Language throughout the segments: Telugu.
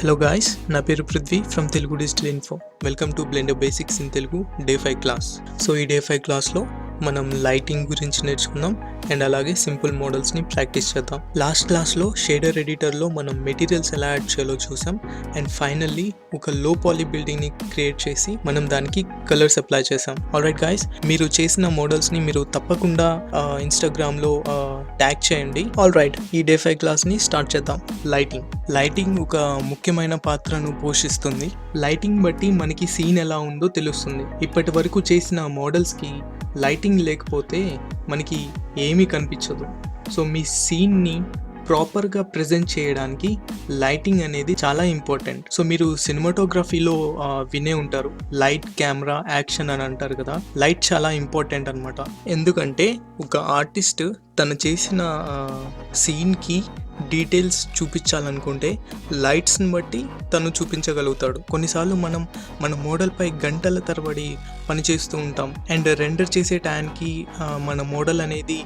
హలో గాయ్స్, నా పేరు Prithvi from Telugu digital info. Welcome to Blender basics in Telugu day 5 class. So ఈ డే 5 క్లాస్లో మనం లైటింగ్ గురించి నేర్చుకుందాం అండ్ అలాగే సింపుల్ మోడల్స్ని ప్రాక్టీస్ చేద్దాం. లాస్ట్ క్లాస్లో షేడర్ ఎడిటర్లో మనం మెటీరియల్స్ ఎలా యాడ్ చేయాలో చూసాం అండ్ ఫైనల్లీ ఒక లో పాలీ బిల్డింగ్ని క్రియేట్ చేసి మనం దానికి కలర్స్ అప్లై చేసాం. ఆల్రైట్ గాయ్స్, మీరు చేసిన మోడల్స్ని మీరు తప్పకుండా ఇన్స్టాగ్రామ్లో ట్యాగ్ చేయండి. ఆల్రైట్, ఈ డే 5 క్లాస్ని స్టార్ట్ చేద్దాం. లైటింగ్ ఒక ముఖ్యమైన పాత్రను పోషిస్తుంది. లైటింగ్ బట్టి మనకి సీన్ ఎలా ఉందో తెలుస్తుంది. ఇప్పటి వరకు చేసిన మోడల్స్కి లైటింగ్ లేకపోతే మనకి ఏమీ కనిపించదు. సో మీ సీన్ని ప్రాపర్గా ప్రజెంట్ చేయడానికి లైటింగ్ అనేది చాలా ఇంపార్టెంట్. సో మీరు సినిమాటోగ్రఫీలో వినే ఉంటారు, లైట్, కెమెరా, యాక్షన్ అని అంటారు కదా. లైట్ చాలా ఇంపార్టెంట్ అనమాట. ఎందుకంటే ఒక ఆర్టిస్ట్ తను చేసిన సీన్కి డీటెయిల్స్ చూపించాలనుకుంటే లైట్స్ని బట్టి తను చూపించగలుగుతాడు. కొన్నిసార్లు మనం మన మోడల్పై గంటల తరబడి పనిచేస్తూ ఉంటాం అండ్ రెండర్ చేసే టైంకి మన మోడల్ అనేది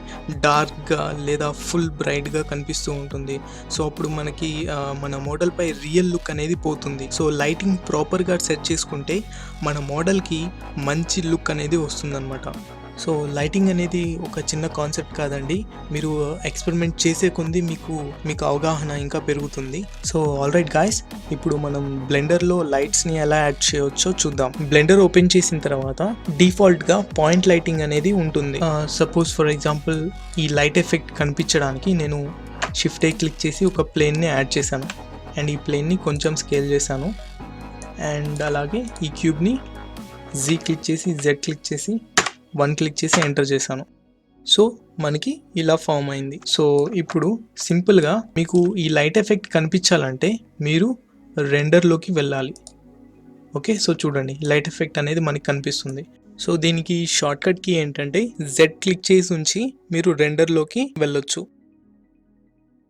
డార్క్గా లేదా ఫుల్ బ్రైట్గా కనిపిస్తూ ఉంటుంది. సో అప్పుడు మనకి మన మోడల్పై రియల్ లుక్ అనేది పోతుంది. సో లైటింగ్ ప్రాపర్గా సెట్ చేసుకుంటే మన మోడల్కి మంచి లుక్ అనేది వస్తుందన్నమాట. సో లైటింగ్ అనేది ఒక చిన్న కాన్సెప్ట్ కాదండి. మీరు ఎక్స్పెరిమెంట్ చేసే కొద్దీ మీకు అవగాహన ఇంకా పెరుగుతుంది. సో ఆల్రైట్ గాయ్స్, ఇప్పుడు మనం బ్లెండర్లో లైట్స్ని ఎలా యాడ్ చేయవచ్చో చూద్దాం. బ్లెండర్ ఓపెన్ చేసిన తర్వాత డిఫాల్ట్గా పాయింట్ లైటింగ్ అనేది ఉంటుంది. సపోజ్ ఫర్ ఎగ్జాంపుల్ ఈ లైట్ ఎఫెక్ట్ కనిపించడానికి నేను షిఫ్ట్ ఏ క్లిక్ చేసి ఒక ప్లేన్ని యాడ్ చేశాను అండ్ ఈ ప్లేన్ని కొంచెం స్కేల్ చేశాను అండ్ అలాగే ఈ క్యూబ్ని జీ క్లిక్ చేసి జెడ్ క్లిక్ చేసి 1 క్లిక్ చేసి ఎంటర్ చేశాను. సో మనకి ఇలా ఫామ్ అయింది. సో ఇప్పుడు సింపుల్గా మీకు ఈ లైట్ ఎఫెక్ట్ కనిపించాలంటే మీరు రెండర్లోకి వెళ్ళాలి. ఓకే, సో చూడండి లైట్ ఎఫెక్ట్ అనేది మనకి కనిపిస్తుంది. సో దీనికి షార్ట్కట్ కీ ఏంటంటే జెడ్ క్లిక్ చేసి ఉంచి మీరు రెండర్లోకి వెళ్ళొచ్చు.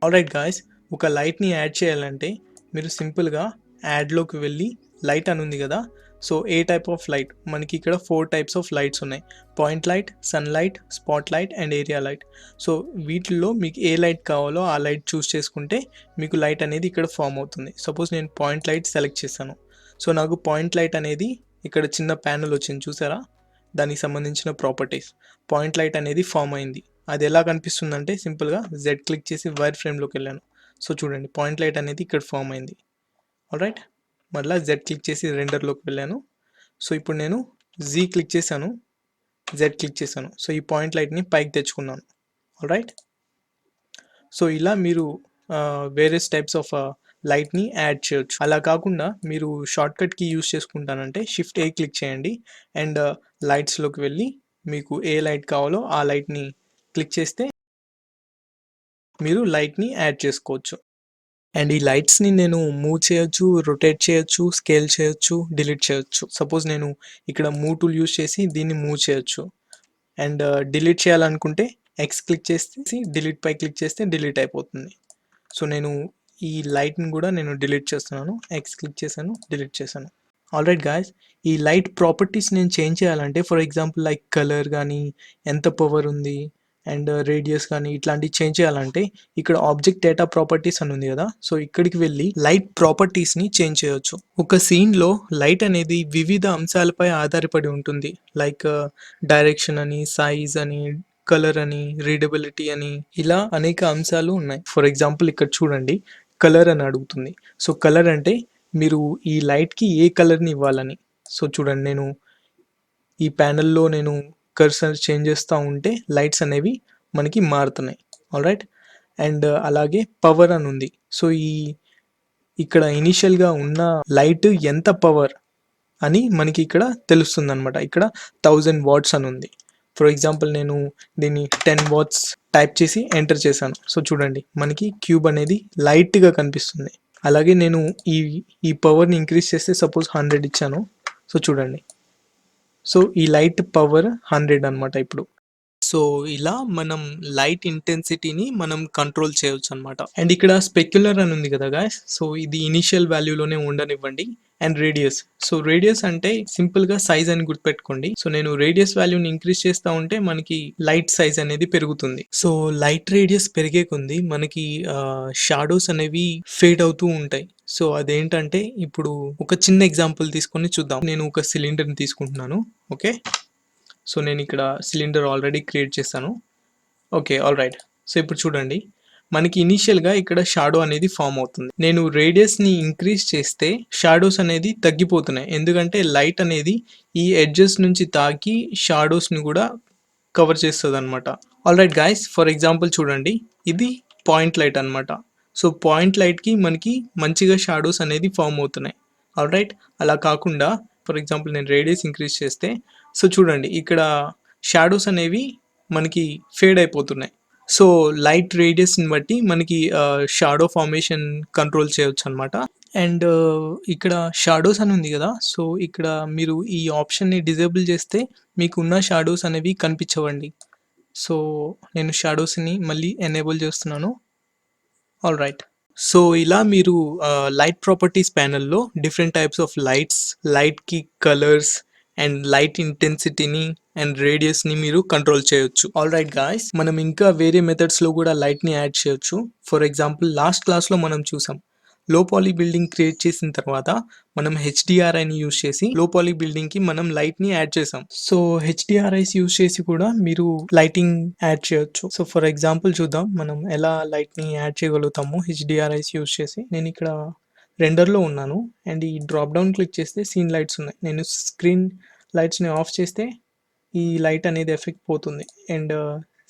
ఆల్రైట్ గాయ్స్, ఒక లైట్ని యాడ్ చేయాలంటే మీరు సింపుల్గా యాడ్లోకి వెళ్ళి లైట్ అని ఉంది కదా. సో ఏ టైప్ ఆఫ్ లైట్, మనకి ఇక్కడ 4 టైప్స్ ఆఫ్ లైట్స్ ఉన్నాయి: point light, sun light, spot light and area light. So వీటిల్లో మీకు ఏ లైట్ కావాలో ఆ లైట్ చూస్ చేసుకుంటే మీకు లైట్ అనేది ఇక్కడ ఫామ్ అవుతుంది. సపోజ్ నేను పాయింట్ లైట్ సెలెక్ట్ చేశాను. సో నాకు పాయింట్ లైట్ అనేది ఇక్కడ చిన్న ప్యానల్ వచ్చింది చూసారా, దానికి సంబంధించిన ప్రాపర్టీస్. పాయింట్ లైట్ అనేది ఫామ్ అయింది. అది ఎలా కనిపిస్తుందంటే సింపుల్గా జెడ్ క్లిక్ చేసి వైర్ ఫ్రేమ్లోకి వెళ్ళాను. సో చూడండి పాయింట్ లైట్ అనేది ఇక్కడ ఫామ్ అయింది. ఆల్రైట్, మళ్ళీ జెడ్ క్లిక్ చేసి రెండర్లోకి వెళ్ళాను. సో ఇప్పుడు నేను జీ క్లిక్ చేశాను, జెడ్ క్లిక్ చేశాను. సో ఈ పాయింట్ లైట్ని పైకి తెచ్చుకున్నాను. ఆల్రైట్, సో ఇలా మీరు వేరియస్ టైప్స్ ఆఫ్ లైట్ని యాడ్ చేయొచ్చు. అలా కాకుండా మీరు షార్ట్కట్కి యూస్ చేసుకుంటానంటే షిఫ్ట్ ఏ క్లిక్ చేయండి అండ్ లైట్స్లోకి వెళ్ళి మీకు ఏ లైట్ కావాలో ఆ లైట్ని క్లిక్ చేస్తే మీరు లైట్ని యాడ్ చేసుకోవచ్చు. అండ్ ఈ లైట్స్ని నేను మూవ్ చేయొచ్చు, రొటేట్ చేయొచ్చు, స్కేల్ చేయొచ్చు, డిలీట్ చేయొచ్చు. సపోజ్ నేను ఇక్కడ మూవ్ టూల్ యూస్ చేసి దీన్ని మూవ్ చేయొచ్చు అండ్ డిలీట్ చేయాలనుకుంటే ఎక్స్ క్లిక్ చేసి డిలీట్ పై క్లిక్ చేస్తే డిలీట్ అయిపోతుంది. సో నేను ఈ లైట్ని కూడా నేను డిలీట్ చేస్తున్నాను. ఎక్స్ క్లిక్ చేశాను, డిలీట్ చేశాను. ఆల్రైట్ గాయ్స్, ఈ లైట్ ప్రాపర్టీస్ నేను చేంజ్ చేయాలంటే ఫర్ ఎగ్జాంపుల్ లైక్ కలర్ కానీ, ఎంత పవర్ ఉంది అండ్ రేడియస్ కానీ ఇట్లాంటివి చేంజ్ చేయాలంటే ఇక్కడ ఆబ్జెక్ట్ డేటా ప్రాపర్టీస్ అని ఉంది కదా. సో ఇక్కడికి వెళ్ళి లైట్ ప్రాపర్టీస్ని చేంజ్ చేయొచ్చు. ఒక సీన్లో లైట్ అనేది వివిధ అంశాలపై ఆధారపడి ఉంటుంది. లైక్ డైరెక్షన్ అని, సైజ్ అని, కలర్ అని, రీడబిలిటీ అని, ఇలా అనేక అంశాలు ఉన్నాయి. ఫర్ ఎగ్జాంపుల్ ఇక్కడ చూడండి, కలర్ అని అడుగుతుంది. సో కలర్ అంటే మీరు ఈ లైట్కి ఏ కలర్ని ఇవ్వాలని. సో చూడండి, నేను ఈ ప్యానెల్లో నేను కర్సర్ చేంజ్ చేస్తూ ఉంటే లైట్స్ అనేవి మనకి మారుతున్నాయి. ఆల్రైట్, అండ్ అలాగే పవర్ అని ఉంది. సో ఇక్కడ ఇనిషియల్గా ఉన్న లైట్ ఎంత పవర్ అని మనకి ఇక్కడ తెలుస్తుంది అనమాట. ఇక్కడ 1000 వాట్స్ అని ఉంది. ఫర్ ఎగ్జాంపుల్ నేను దీన్ని 10 వాట్స్ టైప్ చేసి ఎంటర్ చేశాను. సో చూడండి మనకి క్యూబ్ అనేది లైట్గా కనిపిస్తుంది. అలాగే నేను ఈ పవర్ని ఇంక్రీజ్ చేస్తే సపోజ్ 100 ఇచ్చాను. సో చూడండి, సో ఈ లైట్ పవర్ 100 అనమాట ఇప్పుడు. సో ఇలా మనం లైట్ ఇంటెన్సిటీని మనం కంట్రోల్ చేయొచ్చు అనమాట. అండ్ ఇక్కడ స్పెక్యులర్ అని ఉంది కదా గాయస్. సో ఇది ఇనిషియల్ వాల్యూలోనే ఉండనివ్వండి. అండ్ రేడియస్, సో రేడియస్ అంటే సింపుల్గా సైజ్ అని గుర్తుపెట్టుకోండి. సో నేను రేడియస్ వాల్యూని ఇంక్రీజ్ చేస్తూ ఉంటే మనకి లైట్ సైజ్ అనేది పెరుగుతుంది. సో లైట్ రేడియస్ పెరిగే కొంది మనకి షాడోస్ అనేవి ఫేడ్ అవుతూ ఉంటాయి. సో అదేంటంటే ఇప్పుడు ఒక చిన్న ఎగ్జాంపుల్ తీసుకొని చూద్దాం. నేను ఒక సిలిండర్ని తీసుకుంటున్నాను. ఓకే, సో నేను ఇక్కడ సిలిండర్ ఆల్రెడీ క్రియేట్ చేశాను. Okay, all right. సో ఇప్పుడు చూడండి, మనకి ఇనీషియల్గా ఇక్కడ షాడో అనేది ఫామ్ అవుతుంది. నేను రేడియస్ని ఇంక్రీజ్ చేస్తే షాడోస్ అనేది తగ్గిపోతున్నాయి, ఎందుకంటే లైట్ అనేది ఈ ఎడ్జెస్ నుంచి తాకి షాడోస్ని కూడా కవర్ చేస్తుంది అనమాట. All right guys, for example చూడండి, ఇది పాయింట్ లైట్ అనమాట. సో పాయింట్ లైట్కి మనకి మంచిగా షాడోస్ అనేది ఫామ్ అవుతున్నాయి. ఆల్ రైట్, అలా కాకుండా ఫర్ ఎగ్జాంపుల్ నేను రేడియస్ ఇంక్రీజ్ చేస్తే, సో చూడండి ఇక్కడ షాడోస్ అనేవి మనకి ఫేడ్ అయిపోతున్నాయి. సో లైట్ రేడియస్ని బట్టి మనకి షాడో ఫార్మేషన్ కంట్రోల్ చేయొచ్చు అనమాట. అండ్ ఇక్కడ షాడోస్ అని ఉంది కదా, సో ఇక్కడ మీరు ఈ ఆప్షన్ని డిజేబుల్ చేస్తే మీకు ఉన్న షాడోస్ అనేవి కనిపించవండి. సో నేను షాడోస్ని మళ్ళీ ఎనేబుల్ చేస్తున్నాను. ఆల్ రైట్, సో ఇలా మీరు లైట్ ప్రాపర్టీస్ ప్యానెల్లో డిఫరెంట్ టైప్స్ ఆఫ్ లైట్కి కలర్స్ అండ్ లైట్ ఇంటెన్సిటీని అండ్ రేడియస్ని మీరు కంట్రోల్ చేయొచ్చు. ఆల్ రైట్ గాయ్స్, మనం ఇంకా వేరే మెథడ్స్లో కూడా లైట్ని యాడ్ చేయొచ్చు. ఫర్ ఎగ్జాంపుల్ లాస్ట్ క్లాస్లో మనం చూసాం, లో పాలీ బిల్డింగ్ క్రియేట్ చేసిన తర్వాత మనం హెచ్డిఆర్ఐని యూజ్ చేసి లో పాలీ బిల్డింగ్కి మనం లైట్ని యాడ్ చేసాం. సో హెచ్డిఆర్ఐస్ యూజ్ చేసి కూడా మీరు లైటింగ్ యాడ్ చేయొచ్చు. సో ఫర్ ఎగ్జాంపుల్ చూద్దాం మనం ఎలా లైట్ని యాడ్ చేయగలుగుతాము హెచ్డిఆర్ఐస్ యూజ్ చేసి. నేను ఇక్కడ రెండర్లో ఉన్నాను అండ్ ఈ డ్రాప్ డౌన్ క్లిక్ చేస్తే సీన్ లైట్స్ ఉన్నాయి. నేను స్క్రీన్ లైట్స్ని ఆఫ్ చేస్తే ఈ లైట్ అనేది ఎఫెక్ట్ పోతుంది. అండ్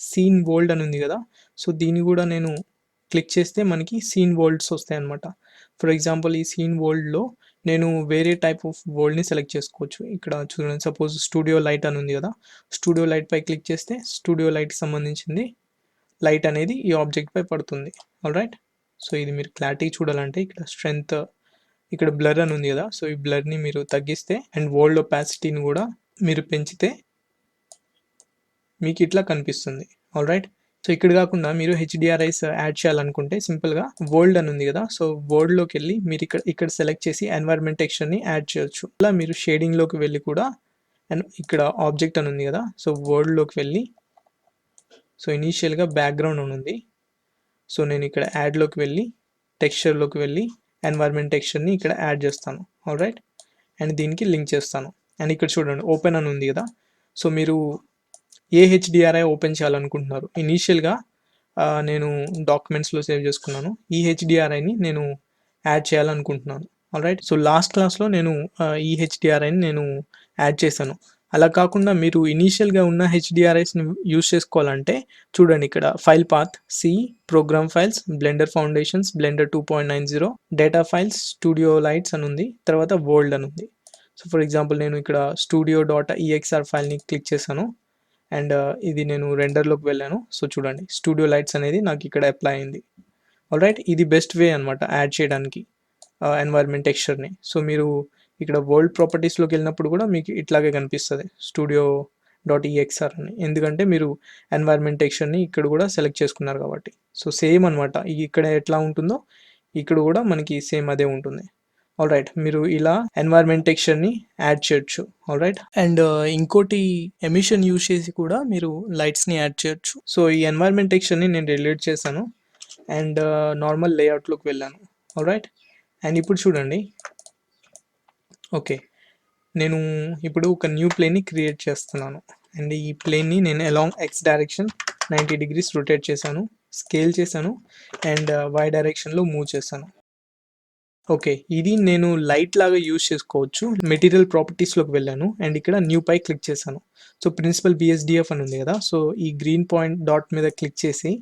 సీన్ వరల్డ్ అని ఉంది కదా, సో దీన్ని కూడా నేను క్లిక్ చేస్తే మనకి సీన్ వరల్డ్స్ వస్తాయి అనమాట. ఫర్ ఎగ్జాంపుల్ ఈ సీన్ వరల్డ్లో నేను వేరే టైప్ ఆఫ్ వరల్డ్ని సెలెక్ట్ చేసుకోవచ్చు. ఇక్కడ చూడండి, సపోజ్ స్టూడియో లైట్ అని ఉంది కదా, స్టూడియో లైట్ పై క్లిక్ చేస్తే స్టూడియో లైట్కి సంబంధించింది లైట్ అనేది ఈ ఆబ్జెక్ట్ పై పడుతుంది. ఆల్ రైట్, సో ఇది మీరు క్లారిటీ చూడాలంటే ఇక్కడ స్ట్రెంగ్త్, ఇక్కడ బ్లర్ అని ఉంది కదా, సో ఈ బ్లర్ని మీరు తగ్గిస్తే అండ్ వరల్డ్ ఒపాసిటీని కూడా మీరు పెంచితే మీకు ఇట్లా కనిపిస్తుంది. ఆల్ రైట్, సో ఇక్కడ కాకుండా మీరు హెచ్డిఆర్ఐస్ యాడ్ చేయాలనుకుంటే సింపుల్గా వరల్డ్ అని ఉంది కదా, సో వరల్డ్లోకి వెళ్ళి మీరు ఇక్కడ సెలెక్ట్ చేసి ఎన్వైర్న్మెంట్ టెక్స్చర్ని యాడ్ చేయొచ్చు. అలా మీరు షేడింగ్లోకి వెళ్ళి కూడా అండ్ ఇక్కడ ఆబ్జెక్ట్ అని ఉంది కదా, సో వరల్డ్లోకి వెళ్ళి, సో ఇనీషియల్గా బ్యాక్గ్రౌండ్ అని ఉంది, సో నేను ఇక్కడ యాడ్లోకి వెళ్ళి టెక్స్చర్లోకి వెళ్ళి ఎన్వైర్న్మెంట్ టెక్స్చర్ని ఇక్కడ యాడ్ చేస్తాను. ఆల్ రైట్, అండ్ దీనికి లింక్ చేస్తాను. అండ్ ఇక్కడ చూడండి ఓపెన్ అని ఉంది కదా, సో మీరు ఏ హెచ్డిఆర్ఐ ఓపెన్ చేయాలనుకుంటున్నారు. ఇనీషియల్గా నేను డాక్యుమెంట్స్లో సేవ్ చేసుకున్నాను, ఈ హెచ్డిఆర్ఐని నేను యాడ్ చేయాలనుకుంటున్నాను. ఆల్ రైట్, సో లాస్ట్ క్లాస్లో నేను ఈ హెచ్డిఆర్ఐని నేను యాడ్ చేశాను. అలా కాకుండా మీరు ఇనీషియల్గా ఉన్న హెచ్డిఆర్ఐస్ని యూజ్ చేసుకోవాలంటే చూడండి, ఇక్కడ file path C, program files, Blender foundations, Blender 2.90, data files, studio lights అని ఉంది, తర్వాత వరల్డ్ అని ఉంది. సో ఫర్ ఎగ్జాంపుల్ నేను ఇక్కడ studio.exr ఫైల్ని క్లిక్ చేశాను అండ్ ఇది నేను రెండర్లోకి వెళ్ళాను. సో చూడండి స్టూడియో లైట్స్ అనేది నాకు ఇక్కడ అప్లై అయింది. ఆల్ రైట్, ఇది బెస్ట్ వే అనమాట యాడ్ చేయడానికి ఎన్వైర్న్మెంట్ టెక్స్చర్ని. సో మీరు ఇక్కడ వరల్డ్ ప్రాపర్టీస్లోకి వెళ్ళినప్పుడు కూడా మీకు ఇట్లాగే కనిపిస్తుంది studio.exr అని, ఎందుకంటే మీరు ఎన్వైర్న్మెంట్ టెక్స్చర్ని ఇక్కడ కూడా సెలెక్ట్ చేసుకున్నారు కాబట్టి. సో సేమ్ అనమాట, ఇక్కడ ఎట్లా ఉంటుందో ఇక్కడ కూడా మనకి సేమ్ అదే ఉంటుంది. ఆల్ రైట్, మీరు ఇలా ఎన్వైర్న్మెంట్ టెక్స్చర్ని యాడ్ చేయొచ్చు. ఆల్ రైట్, అండ్ ఇంకోటి ఎమిషన్ యూజ్ చేసి కూడా మీరు లైట్స్ని యాడ్ చేయొచ్చు. సో ఈ ఎన్వైర్న్మెంట్ టెక్స్చర్ని నేను డిలీట్ చేశాను అండ్ నార్మల్ లేఅవుట్లోకి వెళ్ళాను. ఆల్ రైట్, అండ్ ఇప్పుడు చూడండి, ఓకే నేను ఇప్పుడు ఒక న్యూ ప్లేన్ని క్రియేట్ చేస్తున్నాను అండ్ ఈ ప్లేన్ని నేను along X direction 90 degrees rotate చేశాను, స్కేల్ చేశాను అండ్ వై డైరెక్షన్లో మూవ్ చేశాను. ఓకే, ఇది నేను లైట్ లాగా యూజ్ చేసుకోవచ్చు. మెటీరియల్ ప్రాపర్టీస్లోకి వెళ్ళాను అండ్ ఇక్కడ న్యూ పై క్లిక్ చేశాను. సో ప్రిన్సిపల్ బిఎస్డిఎఫ్ అని ఉంది కదా, సో ఈ గ్రీన్ పాయింట్ డాట్ మీద క్లిక్ చేసి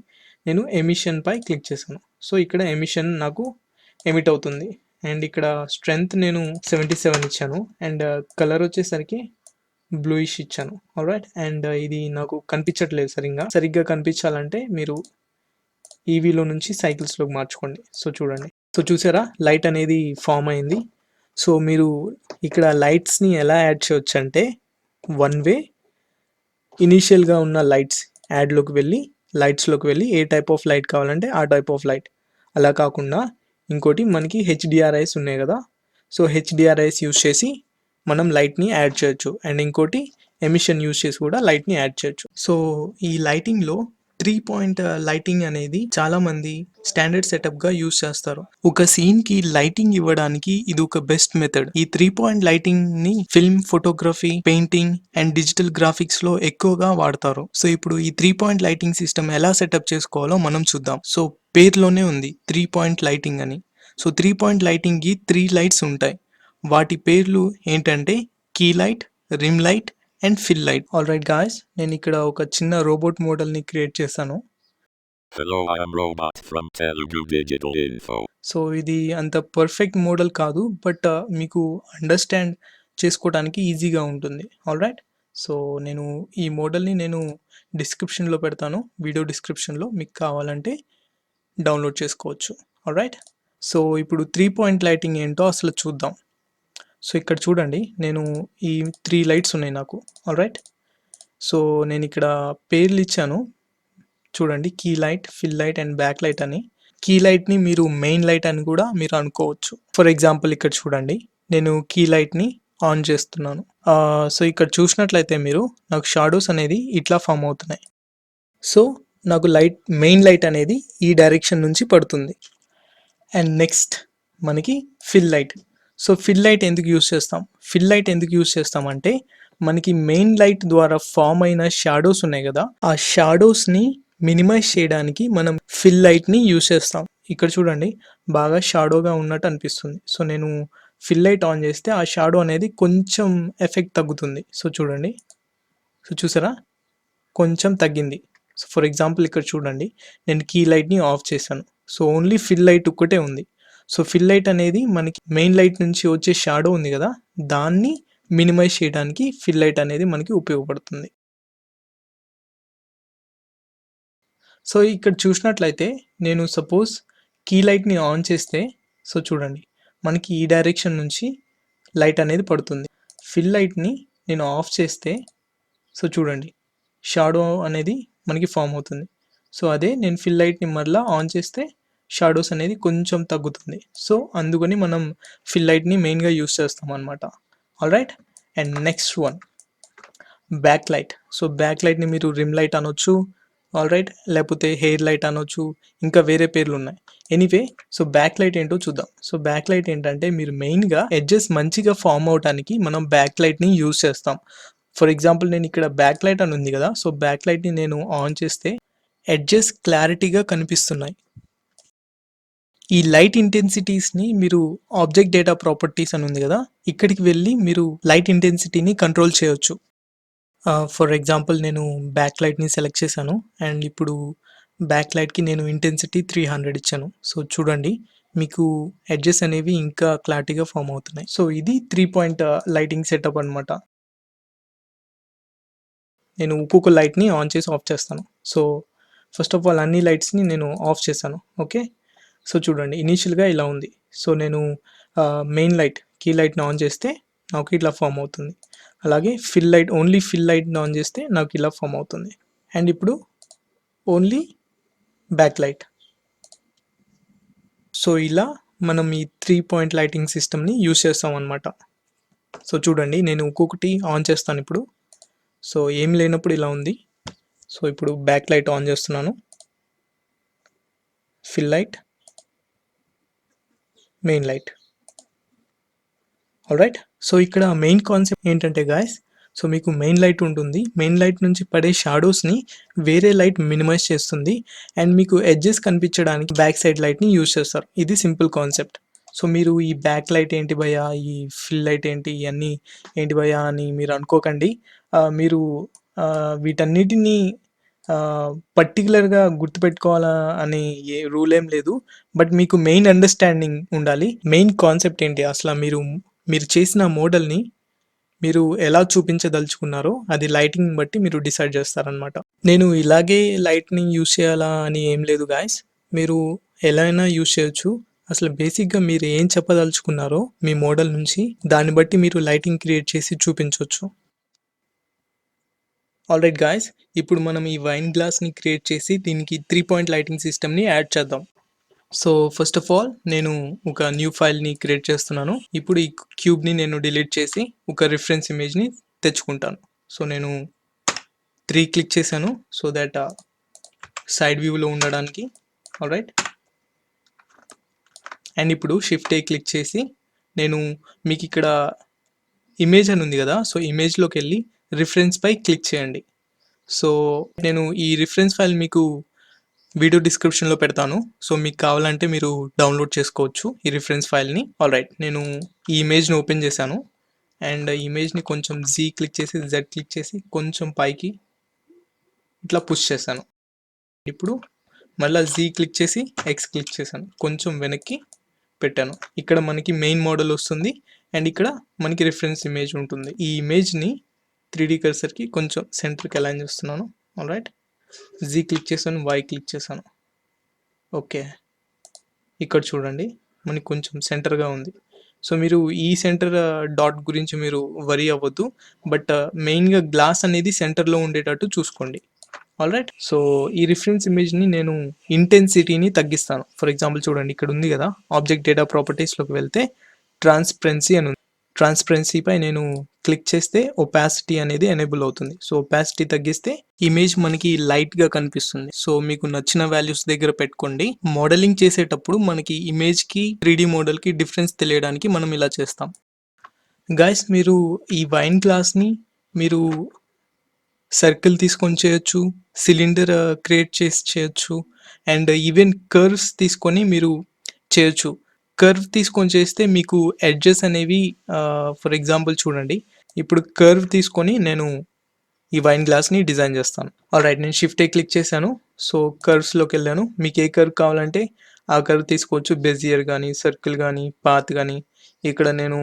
నేను ఎమిషన్ పై క్లిక్ చేశాను. సో ఇక్కడ ఎమిషన్ నాకు ఎమిట్ అవుతుంది అండ్ ఇక్కడ స్ట్రెంగ్త్ నేను 77 ఇచ్చాను అండ్ కలర్ వచ్చేసరికి బ్లూయిష్ ఇచ్చాను. ఆల్ రైట్, అండ్ ఇది నాకు కనిపించట్లేదు సరిగ్గా కనిపించాలంటే మీరు ఈవీలో నుంచి సైకిల్స్లోకి మార్చుకోండి. సో చూడండి, సో చూసారా లైట్ అనేది ఫామ్ అయింది. సో మీరు ఇక్కడ లైట్స్ని ఎలా యాడ్ చేయొచ్చు అంటే వన్ వే, ఇనీషియల్గా ఉన్న లైట్స్ యాడ్లోకి వెళ్ళి లైట్స్లోకి వెళ్ళి ఏ టైప్ ఆఫ్ లైట్ కావాలంటే ఆ టైప్ ఆఫ్ లైట్. అలా కాకుండా ఇంకోటి మనకి హెచ్డిఆర్ఐస్ ఉన్నాయి కదా, సో హెచ్డిఆర్ఐస్ యూజ్ చేసి మనం లైట్ని యాడ్ చేయొచ్చు అండ్ ఇంకోటి ఎమిషన్ యూజ్ చేసి కూడా లైట్ని యాడ్ చేయొచ్చు. సో ఈ లైటింగ్లో 3 పాయింట్ లైటింగ్ అనేది చాలా మంది స్టాండర్డ్ సెటప్ గా యూస్ చేస్తారు. ఒక సీన్ కి లైటింగ్ ఇవ్వడానికి ఇది ఒక బెస్ట్ మెథడ్. ఈ 3 పాయింట్ లైటింగ్ ని film, photography, painting and digital graphics లో ఎక్కువగా వాడతారు. సో ఇప్పుడు ఈ 3 పాయింట్ లైటింగ్ సిస్టమ్ ఎలా సెటప్ చేసుకోవాలో మనం చూద్దాం. సో పేరులోనే ఉంది 3 పాయింట్ లైటింగ్ అని. సో 3 పాయింట్ లైటింగ్ కి 3 లైట్స్ ఉంటాయి. వాటి పేర్లు ఏంటంటే key light, rim light and fill light. All right guys, నేను ఇక్కడ ఒక చిన్న రోబోట్ మోడల్ ని క్రియేట్ చేశాను. Hello, I am Robot from Telugu Digital Info. So ఇది అంత పర్ఫెక్ట్ మోడల్ కాదు, బట్ మీకు అండర్స్టాండ్ చేసుకోవడానికి ఈజీగా ఉంటుంది. ఆల్ రైట్, సో నేను ఈ మోడల్ని నేను డిస్క్రిప్షన్లో పెడతాను, వీడియో డిస్క్రిప్షన్లో. మీకు కావాలంటే డౌన్లోడ్ చేసుకోవచ్చు. ఆల్ రైట్, సో ఇప్పుడు 3 పాయింట్ లైటింగ్ ఏంటో అసలు చూద్దాం. సో ఇక్కడ చూడండి, నేను ఈ 3 లైట్స్ ఉన్నాయి నాకు. ఆల్ రైట్, సో నేను ఇక్కడ పేర్లు ఇచ్చాను చూడండి, key light, fill light and back light అని. కీ లైట్ని మీరు మెయిన్ లైట్ అని కూడా మీరు అనుకోవచ్చు. ఫర్ ఎగ్జాంపుల్ ఇక్కడ చూడండి, నేను కీ లైట్ని ఆన్ చేస్తున్నాను. సో ఇక్కడ చూసినట్లయితే మీరు నాకు షాడోస్ అనేది ఇట్లా ఫామ్ అవుతున్నాయి. సో నాకు మెయిన్ లైట్ అనేది ఈ డైరెక్షన్ నుంచి పడుతుంది. అండ్ నెక్స్ట్ మనకి fill light. So fill light ఎందుకు యూస్ చేస్తాం? ఫిల్ లైట్ ఎందుకు యూస్ చేస్తామంటే మనకి మెయిన్ లైట్ ద్వారా ఫామ్ అయిన షాడోస్ ఉన్నాయి కదా, ఆ షాడోస్ని మినిమైజ్ చేయడానికి మనం ఫిల్ లైట్ని యూస్ చేస్తాం. ఇక్కడ చూడండి, బాగా షాడోగా ఉన్నట్టు అనిపిస్తుంది. సో నేను ఫిల్ లైట్ ఆన్ చేస్తే ఆ షాడో అనేది కొంచెం ఎఫెక్ట్ తగ్గుతుంది. సో చూడండి, సో చూసారా, కొంచెం తగ్గింది. సో ఫర్ ఎగ్జాంపుల్ ఇక్కడ చూడండి, నేను కీ లైట్ని ఆఫ్ చేశాను. సో ఓన్లీ ఫిల్ లైట్ ఒక్కటే ఉంది. సో ఫిల్ లైట్ అనేది మనకి మెయిన్ లైట్ నుంచి వచ్చే షాడో ఉంది కదా, దాన్ని మినిమైజ్ చేయడానికి ఫిల్ లైట్ అనేది మనకి ఉపయోగపడుతుంది. సో ఇక్కడ చూసినట్లయితే నేను సపోజ్ కీ లైట్ని ఆన్ చేస్తే, సో చూడండి మనకి ఈ డైరెక్షన్ నుంచి లైట్ అనేది పడుతుంది. ఫిల్ లైట్ని నేను ఆఫ్ చేస్తే, సో చూడండి షాడో అనేది మనకి ఫామ్ అవుతుంది. సో అదే నేను ఫిల్ లైట్ని మరలా ఆన్ చేస్తే షాడోస్ అనేది కొంచెం తగ్గుతుంది. సో అందుకని మనం ఫిల్ లైట్ని మెయిన్గా యూస్ చేస్తాం అనమాట. All right, and next one back light. So back లైట్ని మీరు రిమ్ లైట్ అనొచ్చు, ఆల్ రైట్, లేకపోతే హెయిర్ లైట్ అనొచ్చు, ఇంకా వేరే పేర్లు ఉన్నాయి. ఎనీవే, సో బ్యాక్ లైట్ ఏంటో చూద్దాం. సో బ్యాక్ లైట్ ఏంటంటే మీరు మెయిన్గా ఎడ్జెస్ మంచిగా ఫామ్ అవడానికి మనం బ్యాక్ లైట్ని యూస్ చేస్తాం. ఫర్ ఎగ్జాంపుల్ నేను ఇక్కడ బ్యాక్ లైట్ అని ఉంది కదా, సో బ్యాక్ లైట్ని నేను ఆన్ చేస్తే ఎడ్జెస్ క్లారిటీగా కనిపిస్తున్నాయి. ఈ లైట్ ఇంటెన్సిటీస్ని మీరు ఆబ్జెక్ట్ డేటా ప్రాపర్టీస్ అని ఉంది కదా, ఇక్కడికి వెళ్ళి మీరు లైట్ ఇంటెన్సిటీని కంట్రోల్ చేయొచ్చు. ఫర్ ఎగ్జాంపుల్ నేను బ్యాక్ లైట్ని సెలెక్ట్ చేశాను అండ్ ఇప్పుడు బ్యాక్ లైట్కి నేను ఇంటెన్సిటీ 300 ఇచ్చాను. సో చూడండి మీకు ఎడ్జెస్ అనేవి ఇంకా క్లారిటీగా ఫామ్ అవుతున్నాయి. సో ఇది 3 పాయింట్ లైటింగ్ సెటప్ అనమాట. నేను ఒక్కొక్క లైట్ని ఆన్ చేసి ఆఫ్ చేస్తాను. సో ఫస్ట్ ఆఫ్ ఆల్ అన్ని లైట్స్ని నేను ఆఫ్ చేశాను. ఓకే, సో చూడండి ఇనీషియల్గా ఇలా ఉంది. సో నేను మెయిన్ లైట్ కీ లైట్ని ఆన్ చేస్తే నాకు ఇట్లా ఫామ్ అవుతుంది. అలాగే ఫిల్ లైట్, ఓన్లీ ఫిల్ లైట్ని ఆన్ చేస్తే నాకు ఇలా ఫామ్ అవుతుంది. అండ్ ఇప్పుడు ఓన్లీ బ్యాక్ లైట్. సో ఇలా మనం ఈ 3 పాయింట్ లైటింగ్ సిస్టమ్ని యూస్ చేస్తాం అనమాట. సో చూడండి నేను ఒక్కొక్కటి ఆన్ చేస్తాను ఇప్పుడు. సో ఏం లేనప్పుడు ఇలా ఉంది. సో ఇప్పుడు బ్యాక్ లైట్ ఆన్ చేస్తున్నాను, fill light, main light. All right, so ఇక్కడ మెయిన్ కాన్సెప్ట్ ఏంటంటే గాయస్, సో మీకు మెయిన్ లైట్ ఉంటుంది, మెయిన్ లైట్ నుంచి పడే షాడోస్ని వేరే లైట్ మినిమైజ్ చేస్తుంది అండ్ మీకు ఎడ్జెస్ కనిపించడానికి బ్యాక్ సైడ్ లైట్ని యూజ్ చేస్తారు. ఇది సింపుల్ కాన్సెప్ట్. సో మీరు ఈ బ్యాక్ లైట్ ఏంటి భయ్యా, ఈ ఫిల్ లైట్ ఏంటి, ఇవన్నీ ఏంటి భయ్యా అని మీరు అనుకోకండి. మీరు వీటన్నిటినీ పర్టికులర్గా గుర్తుపెట్టుకోవాలా అని ఏ రూల్ ఏం లేదు, బట్ మీకు మెయిన్ అండర్స్టాండింగ్ ఉండాలి. మెయిన్ కాన్సెప్ట్ ఏంటి అసలు, మీరు చేసిన మోడల్ని మీరు ఎలా చూపించదలుచుకున్నారో అది లైటింగ్ బట్టి మీరు డిసైడ్ చేస్తారనమాట. నేను ఇలాగే లైట్ని యూస్ చేయాలా అని ఏం లేదు గాయస్, మీరు ఎలా అయినా యూస్ చేయొచ్చు. అసలు బేసిక్గా మీరు ఏం చెప్పదలుచుకున్నారో మీ మోడల్ నుంచి దాన్ని బట్టి మీరు లైటింగ్ క్రియేట్ చేసి చూపించవచ్చు. ఆల్ రైట్ గాయస్, ఇప్పుడు మనం ఈ వైన్ గ్లాస్ని క్రియేట్ చేసి దీనికి 3 పాయింట్ లైటింగ్ సిస్టమ్ని యాడ్ చేద్దాం. సో ఫస్ట్ ఆఫ్ ఆల్ నేను ఒక న్యూ ఫైల్ని క్రియేట్ చేస్తున్నాను. ఇప్పుడు ఈ క్యూబ్ని నేను డిలీట్ చేసి ఒక రిఫరెన్స్ ఇమేజ్ని తెచ్చుకుంటాను. సో నేను 3 క్లిక్ చేశాను సో దట్ సైడ్ వ్యూలో ఉండడానికి. ఆల్రైట్, అండ్ ఇప్పుడు షిఫ్ట్ ఏ క్లిక్ చేసి నేను మీకు ఇక్కడ ఇమేజ్ అని ఉంది కదా, సో ఇమేజ్లోకి వెళ్ళి రిఫరెన్స్ పై క్లిక్ చేయండి. సో నేను ఈ రిఫరెన్స్ ఫైల్ మీకు వీడియో డిస్క్రిప్షన్లో పెడతాను, సో మీకు కావాలంటే మీరు డౌన్లోడ్ చేసుకోవచ్చు ఈ రిఫరెన్స్ ఫైల్ని. ఆల్రైట్, నేను ఈ ఇమేజ్ని ఓపెన్ చేశాను అండ్ ఈ ఇమేజ్ని కొంచెం జీ క్లిక్ చేసి జెడ్ క్లిక్ చేసి కొంచెం పైకి ఇట్లా పుష్ చేశాను. ఇప్పుడు మళ్ళీ జీ క్లిక్ చేసి ఎక్స్ క్లిక్ చేశాను, కొంచెం వెనక్కి పెట్టాను. ఇక్కడ మనకి మెయిన్ మోడల్ వస్తుంది అండ్ ఇక్కడ మనకి రిఫరెన్స్ ఇమేజ్ ఉంటుంది. ఈ ఇమేజ్ని 3D కర్సర్కి కొంచెం సెంటర్కి అలైన్ చేస్తున్నాను. ఆల్రైట్, జీ క్లిక్ చేశాను, వై క్లిక్ చేశాను. ఓకే, ఇక్కడ చూడండి మనకి కొంచెం సెంటర్గా ఉంది. సో మీరు ఈ సెంటర్ డాట్ గురించి మీరు వరీ అవ్వద్దు, బట్ మెయిన్గా గ్లాస్ అనేది సెంటర్లో ఉండేటట్టు చూసుకోండి. ఆల్రైట్, సో ఈ రిఫరెన్స్ ఇమేజ్ని నేను ఇంటెన్సిటీని తగ్గిస్తాను. ఫర్ ఎగ్జాంపుల్ చూడండి, ఇక్కడ ఉంది కదా ఆబ్జెక్ట్ డేటా ప్రాపర్టీస్లోకి వెళ్తే ట్రాన్స్పరెన్సీ అని ఉంది. ట్రాన్స్పరెన్సీపై నేను క్లిక్ చేస్తే ఒపాసిటీ అనేది ఎనేబుల్ అవుతుంది. సో ఒపాసిటీ తగ్గిస్తే ఇమేజ్ మనకి లైట్గా కనిపిస్తుంది. సో మీకు నచ్చిన వాల్యూస్ దగ్గర పెట్టుకోండి. మోడలింగ్ చేసేటప్పుడు మనకి ఇమేజ్కి 3D మోడల్కి డిఫరెన్స్ తెలియడానికి మనం ఇలా చేస్తాం. గైస్, మీరు ఈ వైన్ గ్లాస్ని మీరు సర్కిల్ తీసుకొని చేయొచ్చు, సిలిండర్ క్రియేట్ చేసి చేయొచ్చు, అండ్ ఈవెన్ కర్వ్స్ తీసుకొని మీరు చేయొచ్చు. కర్వ్ తీసుకొని చేస్తే మీకు ఎడ్జెస్ అనేవి ఫర్ ఎగ్జాంపుల్ చూడండి, ఇప్పుడు కర్వ్ తీసుకొని నేను ఈ వైన్ గ్లాస్ని డిజైన్ చేస్తాను. ఆల్రైట్, నేను షిఫ్ట్ ఏ క్లిక్ చేశాను. సో కర్వ్స్లోకి వెళ్ళాను. మీకు ఏ కర్వ్ కావాలంటే ఆ కర్వ్ తీసుకోవచ్చు, బెజియర్ కానీ, సర్కిల్ కానీ, పాత్ కానీ. ఇక్కడ నేను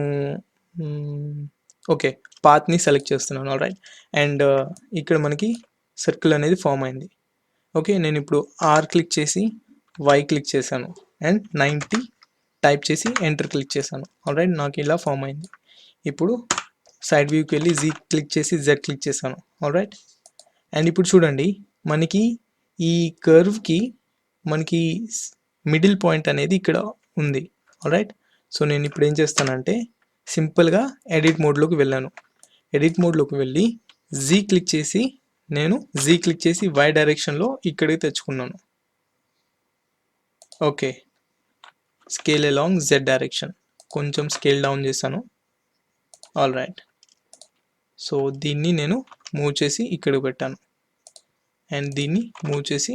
ఓకే పాత్ని సెలెక్ట్ చేస్తున్నాను. ఆల్రైట్, అండ్ ఇక్కడ మనకి సర్కిల్ అనేది ఫామ్ అయింది. ఓకే, నేను ఇప్పుడు ఆర్ క్లిక్ చేసి వై క్లిక్ చేశాను అండ్ 90 టైప్ చేసి ఎంటర్ క్లిక్ చేశాను. ఆల్రైట్, నాకు ఇలా ఫామ్ అయింది. ఇప్పుడు సైడ్ వ్యూకి వెళ్ళి జీ క్లిక్ చేసి జెడ్ క్లిక్ చేశాను. ఆల్రైట్, అండ్ ఇప్పుడు చూడండి మనకి ఈ కర్వ్కి మనకి మిడిల్ పాయింట్ అనేది ఇక్కడ ఉంది. ఆల్రైట్, సో నేను ఇప్పుడు ఏం చేస్తానంటే సింపుల్గా ఎడిట్ మోడ్లోకి వెళ్ళాను. ఎడిట్ మోడ్లోకి వెళ్ళి జీ క్లిక్ చేసి నేను జీ క్లిక్ చేసి వై డైరెక్షన్లో ఇక్కడికి తెచ్చుకున్నాను. Okay, scale along Z direction కొంచెం స్కేల్ డౌన్ చేశాను. ఆల్రైట్, సో దీన్ని నేను మూవ్ చేసి ఇక్కడికి పెట్టాను అండ్ దీన్ని మూవ్ చేసి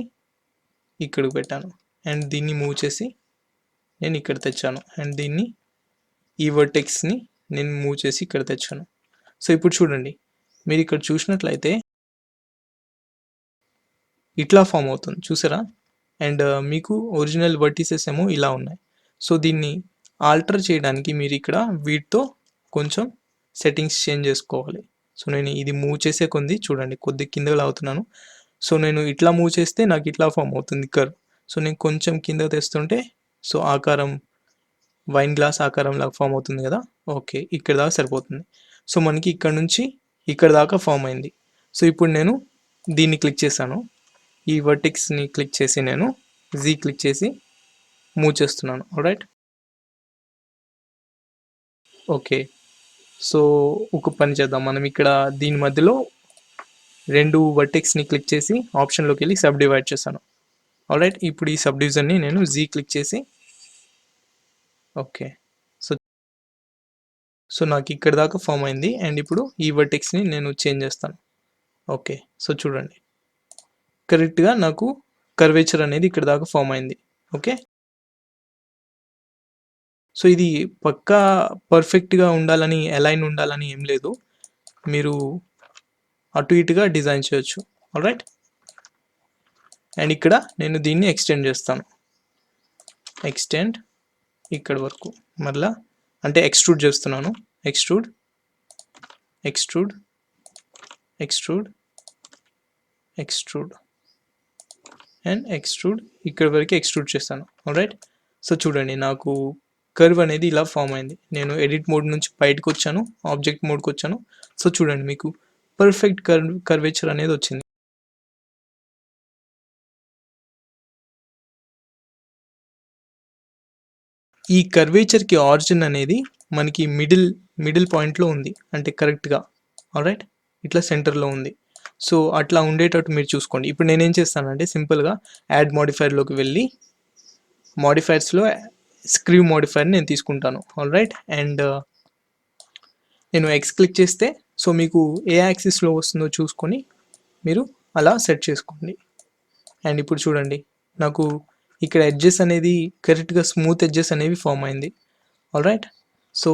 ఇక్కడికి పెట్టాను అండ్ దీన్ని మూవ్ చేసి నేను ఇక్కడ తెచ్చాను అండ్ దీన్ని ఈ వర్టెక్స్ని నేను మూవ్ చేసి ఇక్కడ తెచ్చాను. సో ఇప్పుడు చూడండి, మీరు ఇక్కడ చూసినట్లయితే ఇట్లా ఫామ్ అవుతుంది, చూసారా? అండ్ మీకు ఒరిజినల్ వర్టిసెస్ ఏమో ఇలా ఉన్నాయి. సో దీన్ని ఆల్టర్ చేయడానికి మీరు ఇక్కడ వీటితో కొంచెం సెట్టింగ్స్ చేంజ్ చేసుకోవాలి. సో నేను ఇది మూవ్ చేసే చూడండి కొద్ది కిందకి లాగుతున్నాను. సో నేను ఇట్లా మూవ్ చేస్తే నాకు ఇట్లా ఫామ్ అవుతుంది కర్వ్. సో నేను కొంచెం కిందకి తెస్తుంటే సో ఆకారం వైన్ గ్లాస్ ఆకారం లాగా ఫామ్ అవుతుంది కదా. ఓకే, ఇక్కడ దాకా సరిపోతుంది. సో మనకి ఇక్కడ నుంచి ఇక్కడ దాకా ఫామ్ అయింది. సో ఇప్పుడు నేను దీన్ని క్లిక్ చేశాను, ఈ వర్టెక్స్ని క్లిక్ చేసి నేను జీ క్లిక్ చేసి మూవ్ చేస్తున్నాను. ఆల్రైట్, ఓకే, సో ఒక పని చేద్దాం, మనం ఇక్కడ దీని మధ్యలో 2 వర్టెక్స్ని క్లిక్ చేసి ఆప్షన్లోకి వెళ్ళి సబ్ డివైడ్ చేశాను. ఆల్రైట్, ఇప్పుడు ఈ సబ్ డివిజన్ని నేను జీ క్లిక్ చేసి ఓకే, సో నాకు ఇక్కడ దాకా ఫామ్ అయింది అండ్ ఇప్పుడు ఈ వర్టెక్స్ని నేను చేంజ్ చేస్తాను. ఓకే, సో చూడండి కరెక్ట్గా నాకు కర్వేచర్ అనేది ఇక్కడ దాకా ఫామ్ అయింది. ఓకే, సో ఇది పక్కా పర్ఫెక్ట్గా ఉండాలని అలైన్ ఉండాలని ఏం లేదు, మీరు అటు ఇటుగా డిజైన్ చేయొచ్చు. ఆల్రైట్, అండ్ ఇక్కడ నేను దీన్ని ఎక్స్టెండ్ చేస్తాను. ఎక్స్టెండ్ ఇక్కడ వరకు మళ్ళా అంటే ఎక్స్ట్రూడ్ చేస్తున్నాను. Extrude extrude extrude extrude and extrude ఇక్కడ వరకు ఎక్స్ట్రూడ్ చేస్తాను. ఆల్రైట్, సో చూడండి నాకు కర్వ్ అనేది ఇలా ఫామ్ అయింది. నేను ఎడిట్ మోడ్ నుంచి బయటకు వచ్చాను, ఆబ్జెక్ట్ మోడ్కి వచ్చాను. సో చూడండి మీకు పర్ఫెక్ట్ కర్వేచర్ అనేది వచ్చింది. ఈ కర్వేచర్కి ఆరిజిన్ అనేది మనకి మిడిల్ పాయింట్లో ఉంది, అంటే కరెక్ట్గా. ఆల్రైట్, ఇట్లా సెంటర్లో ఉంది. సో అట్లా ఉండేటట్టు మీరు చూసుకోండి. ఇప్పుడు నేనేం చేస్తానంటే సింపుల్గా యాడ్ మోడిఫైర్లోకి వెళ్ళి మోడిఫైర్స్లో స్క్రీవ్ మోడిఫైర్ నేను తీసుకుంటాను. ఆల్ రైట్, అండ్ నేను ఎక్స్ క్లిక్ చేస్తే సో మీకు ఏ యాక్సిస్లో వస్తుందో చూసుకొని మీరు అలా సెట్ చేసుకోండి. అండ్ ఇప్పుడు చూడండి, నాకు ఇక్కడ ఎడ్జెస్ అనేది కరెక్ట్గా స్మూత్ ఎడ్జెస్ అనేవి ఫామ్ అయింది. ఆల్ రైట్, సో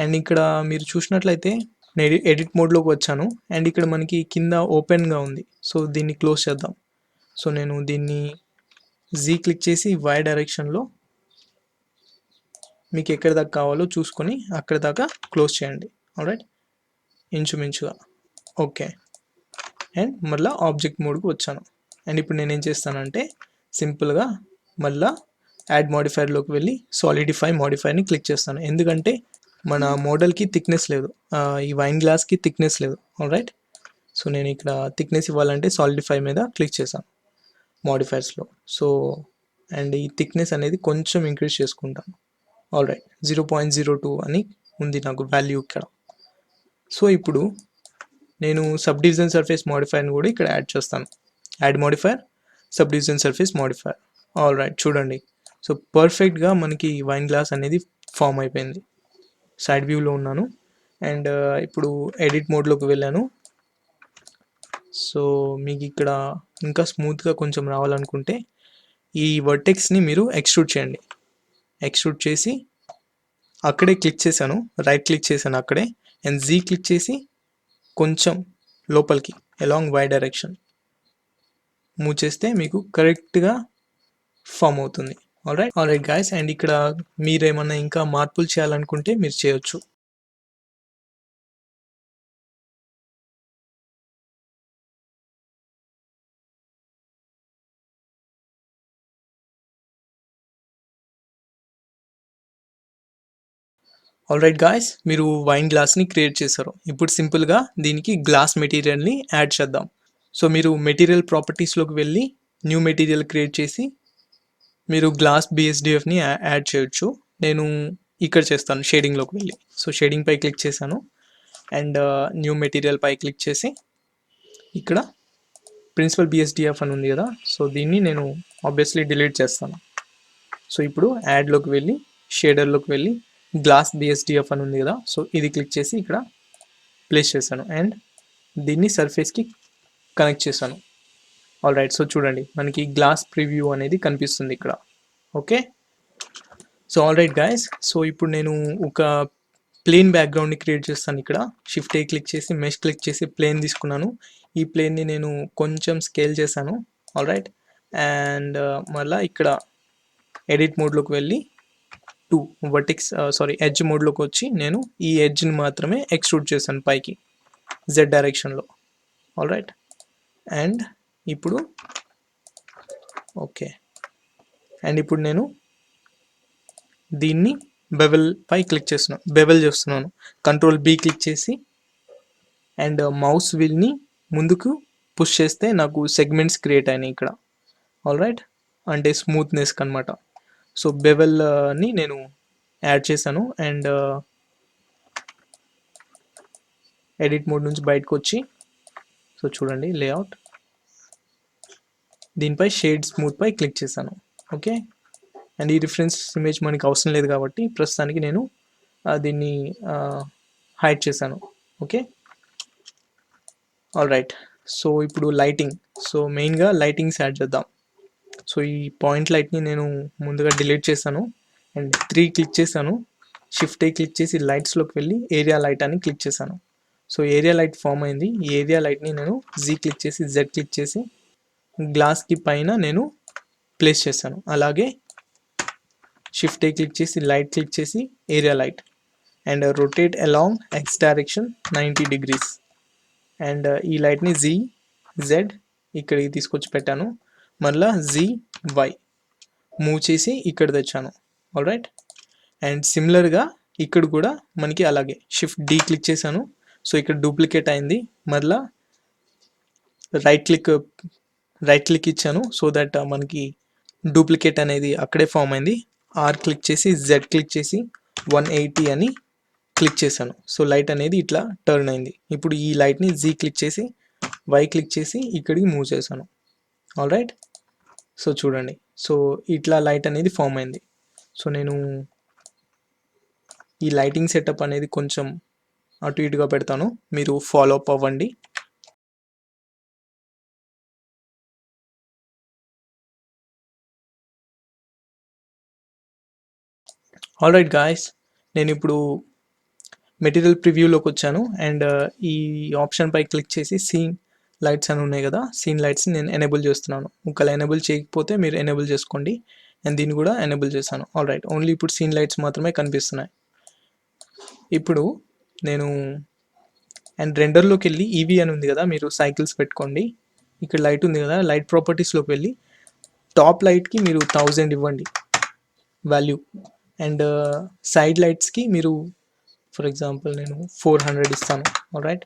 అండ్ ఇక్కడ మీరు చూసినట్లయితే నేను ఎడిట్ మోడ్లోకి వచ్చాను అండ్ ఇక్కడ మనకి కింద ఓపెన్గా ఉంది. సో దీన్ని క్లోజ్ చేద్దాం. సో నేను దీన్ని జీ క్లిక్ చేసి వై డైరెక్షన్లో మీకు ఎక్కడి దాకా కావాలో చూసుకొని అక్కడి దాకా క్లోజ్ చేయండి. ఆల్రైట్, ఇంచుమించుగా ఓకే. అండ్ మళ్ళీ ఆబ్జెక్ట్ మోడ్కి వచ్చాను. అండ్ ఇప్పుడు నేను ఏం చేస్తానంటే సింపుల్గా మళ్ళీ యాడ్ మోడిఫైర్లోకి వెళ్ళి సాలిడిఫై మోడిఫైర్ని క్లిక్ చేస్తాను. ఎందుకంటే మన మోడల్కి థిక్నెస్ లేదు, ఈ వైన్ గ్లాస్కి థిక్నెస్ లేదు. ఆల్రైట్, సో నేను ఇక్కడ థిక్నెస్ ఇవ్వాలంటే సాలిడిఫై మీద క్లిక్ చేశాను మోడిఫైర్స్లో. సో అండ్ ఈ థిక్నెస్ అనేది కొంచెం ఇంక్రీజ్ చేసుకుంటాను. ఆల్రైట్, 0.02 అని ఉంది నాకు వాల్యూ ఇక్కడ. సో ఇప్పుడు నేను సబ్ డివిజన్ సర్ఫేస్ మోడిఫైర్ని కూడా ఇక్కడ యాడ్ చేస్తాను. Add modifier sub division surface modifier. All right, చూడండి, సో పర్ఫెక్ట్గా మనకి వైన్ గ్లాస్ అనేది ఫామ్ అయిపోయింది. సైడ్ వ్యూలో ఉన్నాను అండ్ ఇప్పుడు ఎడిట్ మోడ్లోకి వెళ్ళాను. సో మీకు ఇక్కడ ఇంకా స్మూత్గా కొంచెం రావాలనుకుంటే ఈ వర్టెక్స్ని మీరు ఎక్స్ట్రూడ్ చేయండి. ఎక్స్ట్రూడ్ చేసి అక్కడే క్లిక్ చేశాను, రైట్ క్లిక్ చేశాను అక్కడే, అండ్ జీ క్లిక్ చేసి కొంచెం లోపలికి అలాంగ్ వై డైరెక్షన్ మూవ్ చేస్తే మీకు కరెక్ట్గా ఫామ్ అవుతుంది. ఆల్రైట్ గాయస్, అండ్ ఇక్కడ మీరేమన్నా ఇంకా మార్పులు చేయాలనుకుంటే మీరు చేయొచ్చు. ఆల్రైట్ గాయస్, మీరు వైన్ గ్లాస్ని క్రియేట్ చేశారు. ఇప్పుడు సింపుల్గా దీనికి గ్లాస్ మెటీరియల్ని యాడ్ చేద్దాం. సో మీరు మెటీరియల్ ప్రాపర్టీస్లోకి వెళ్ళి న్యూ మెటీరియల్ క్రియేట్ చేసి మీరు గ్లాస్ బిఎస్డిఎఫ్ని యాడ్ చేయొచ్చు. నేను ఇక్కడ చేస్తాను షేడింగ్లోకి వెళ్ళి. సో షేడింగ్ పై క్లిక్ చేశాను అండ్ న్యూ మెటీరియల్ పై క్లిక్ చేసి ఇక్కడ ప్రిన్సిపల్ బిఎస్డిఎఫ్ అని ఉంది కదా, సో దీన్ని నేను ఆబ్వియస్లీ డిలీట్ చేస్తాను. సో ఇప్పుడు యాడ్లోకి వెళ్ళి షేడర్లోకి వెళ్ళి గ్లాస్ బిఎస్డిఎఫ్ అని ఉంది కదా, సో ఇది క్లిక్ చేసి ఇక్కడ ప్లేస్ చేశాను అండ్ దీన్ని సర్ఫేస్కి కనెక్ట్ చేశాను. ఆల్ రైట్, సో చూడండి మనకి గ్లాస్ ప్రివ్యూ అనేది కనిపిస్తుంది ఇక్కడ. Okay, so all right guys, so ఇప్పుడు నేను ఒక ప్లేన్ బ్యాక్గ్రౌండ్ని క్రియేట్ చేస్తాను. ఇక్కడ షిఫ్ట్ ఏ క్లిక్ చేసి మెష్ క్లిక్ చేసి ప్లేన్ తీసుకున్నాను. ఈ ప్లేన్ని నేను కొంచెం స్కేల్ చేశాను. ఆల్ రైట్, అండ్ మళ్ళీ ఇక్కడ ఎడిట్ మోడ్లోకి వెళ్ళి ఎడ్జ్ మోడ్లోకి వచ్చి నేను ఈ ఎడ్జ్ని మాత్రమే ఎక్స్ట్రూడ్ చేశాను పైకి జెడ్ డైరెక్షన్లో. ఆల్ రైట్, అండ్ ఇప్పుడు ఓకే, అండ్ ఇప్పుడు నేను దీన్ని బెవెల్ పై క్లిక్ చేస్తున్నాను. కంట్రోల్ బి క్లిక్ చేసి అండ్ మౌస్ వీల్ని ముందుకు పుష్ చేస్తే నాకు సెగ్మెంట్స్ క్రియేట్ అయినాయి ఇక్కడ. ఆల్ రైట్, అంటే స్మూత్నెస్ అనమాట. సో బెవెల్ని నేను యాడ్ చేశాను అండ్ ఎడిట్ మోడ్ నుంచి బయటకు వచ్చి సో చూడండి లేఅవుట్, దీనిపై షేడ్ స్మూత్ పై క్లిక్ చేశాను. ఓకే, అండ్ ఈ రిఫరెన్స్ ఇమేజ్ మనకి అవసరం లేదు కాబట్టి ప్రస్తుతానికి నేను దీన్ని హైడ్ చేశాను. ఓకే, ఆల్ రైట్, సో ఇప్పుడు లైటింగ్, సో మెయిన్గా లైటింగ్స్ యాడ్ చేద్దాం. సో ఈ పాయింట్ లైట్ని నేను ముందుగా డిలీట్ చేశాను అండ్ 3 క్లిక్ చేశాను. షిఫ్ట్ ఏ క్లిక్ చేసి లైట్స్లోకి వెళ్ళి ఏరియా లైట్ అని క్లిక్ చేశాను. సో ఏరియా లైట్ ఫామ్ అయింది. ఈ ఏరియా లైట్ని నేను జీ క్లిక్ చేసి జెడ్ క్లిక్ చేసి గ్లాస్కి పైన నేను ప్లేస్ చేశాను. అలాగే షిఫ్ట్ ఏ క్లిక్ చేసి లైట్ క్లిక్ చేసి area light and rotate along X direction 90 degrees and ఈ లైట్ని జీ జెడ్ ఇక్కడికి తీసుకొచ్చి పెట్టాను. మళ్ళీ జీ వై మూవ్ చేసి ఇక్కడ తెచ్చాను. ఆల్ రైట్, అండ్ సిమిలర్గా ఇక్కడ కూడా మనకి అలాగే షిఫ్ట్ డి క్లిక్ చేశాను. సో ఇక్కడ డూప్లికేట్ అయింది. మళ్ళీ రైట్ క్లిక్ ఇచ్చాను సో దట్ మనకి డూప్లికేట్ అనేది అక్కడే ఫామ్ అయింది. ఆర్ క్లిక్ చేసి జెడ్ క్లిక్ చేసి 180 అని క్లిక్ చేశాను. సో లైట్ అనేది ఇట్లా టర్న్ అయింది. ఇప్పుడు ఈ లైట్ని జీ క్లిక్ చేసి వై క్లిక్ చేసి ఇక్కడికి మూవ్ చేశాను. All right. సో చూడండి, సో ఇట్లా లైట్ అనేది ఫామ్ అయింది. సో నేను ఈ లైటింగ్ సెటప్ అనేది కొంచెం అటు ఇటుగా పెడతాను, మీరు ఫాలో అప్ అవ్వండి. ఆల్ రైట్ గాయస్, నేను ఇప్పుడు మెటీరియల్ ప్రివ్యూలోకి వచ్చాను అండ్ ఈ ఆప్షన్ పై క్లిక్ చేసి సీన్ లైట్స్ అని ఉన్నాయి కదా, సీన్ లైట్స్ని నేను ఎనేబుల్ చేస్తున్నాను. ఒకవేళ ఎనేబుల్ చేయకపోతే మీరు ఎనేబుల్ చేసుకోండి. అండ్ దీన్ని కూడా ఎనేబుల్ చేశాను. ఆల్ రైట్, ఓన్లీ ఇప్పుడు సీన్ లైట్స్ మాత్రమే కనిపిస్తున్నాయి. ఇప్పుడు నేను అండ్ రెండర్లోకి వెళ్ళి ఈవీ అని ఉంది కదా, మీరు సైకిల్స్ పెట్టుకోండి. ఇక్కడ లైట్ ఉంది కదా, లైట్ ప్రాపర్టీస్లోకి వెళ్ళి టాప్ లైట్కి మీరు 1000 ఇవ్వండి వాల్యూ. అండ్ సైడ్ లైట్స్కి మీరు ఫర్ ఎగ్జాంపుల్ నేను 400 ఇస్తాను. ఆల్ రైట్,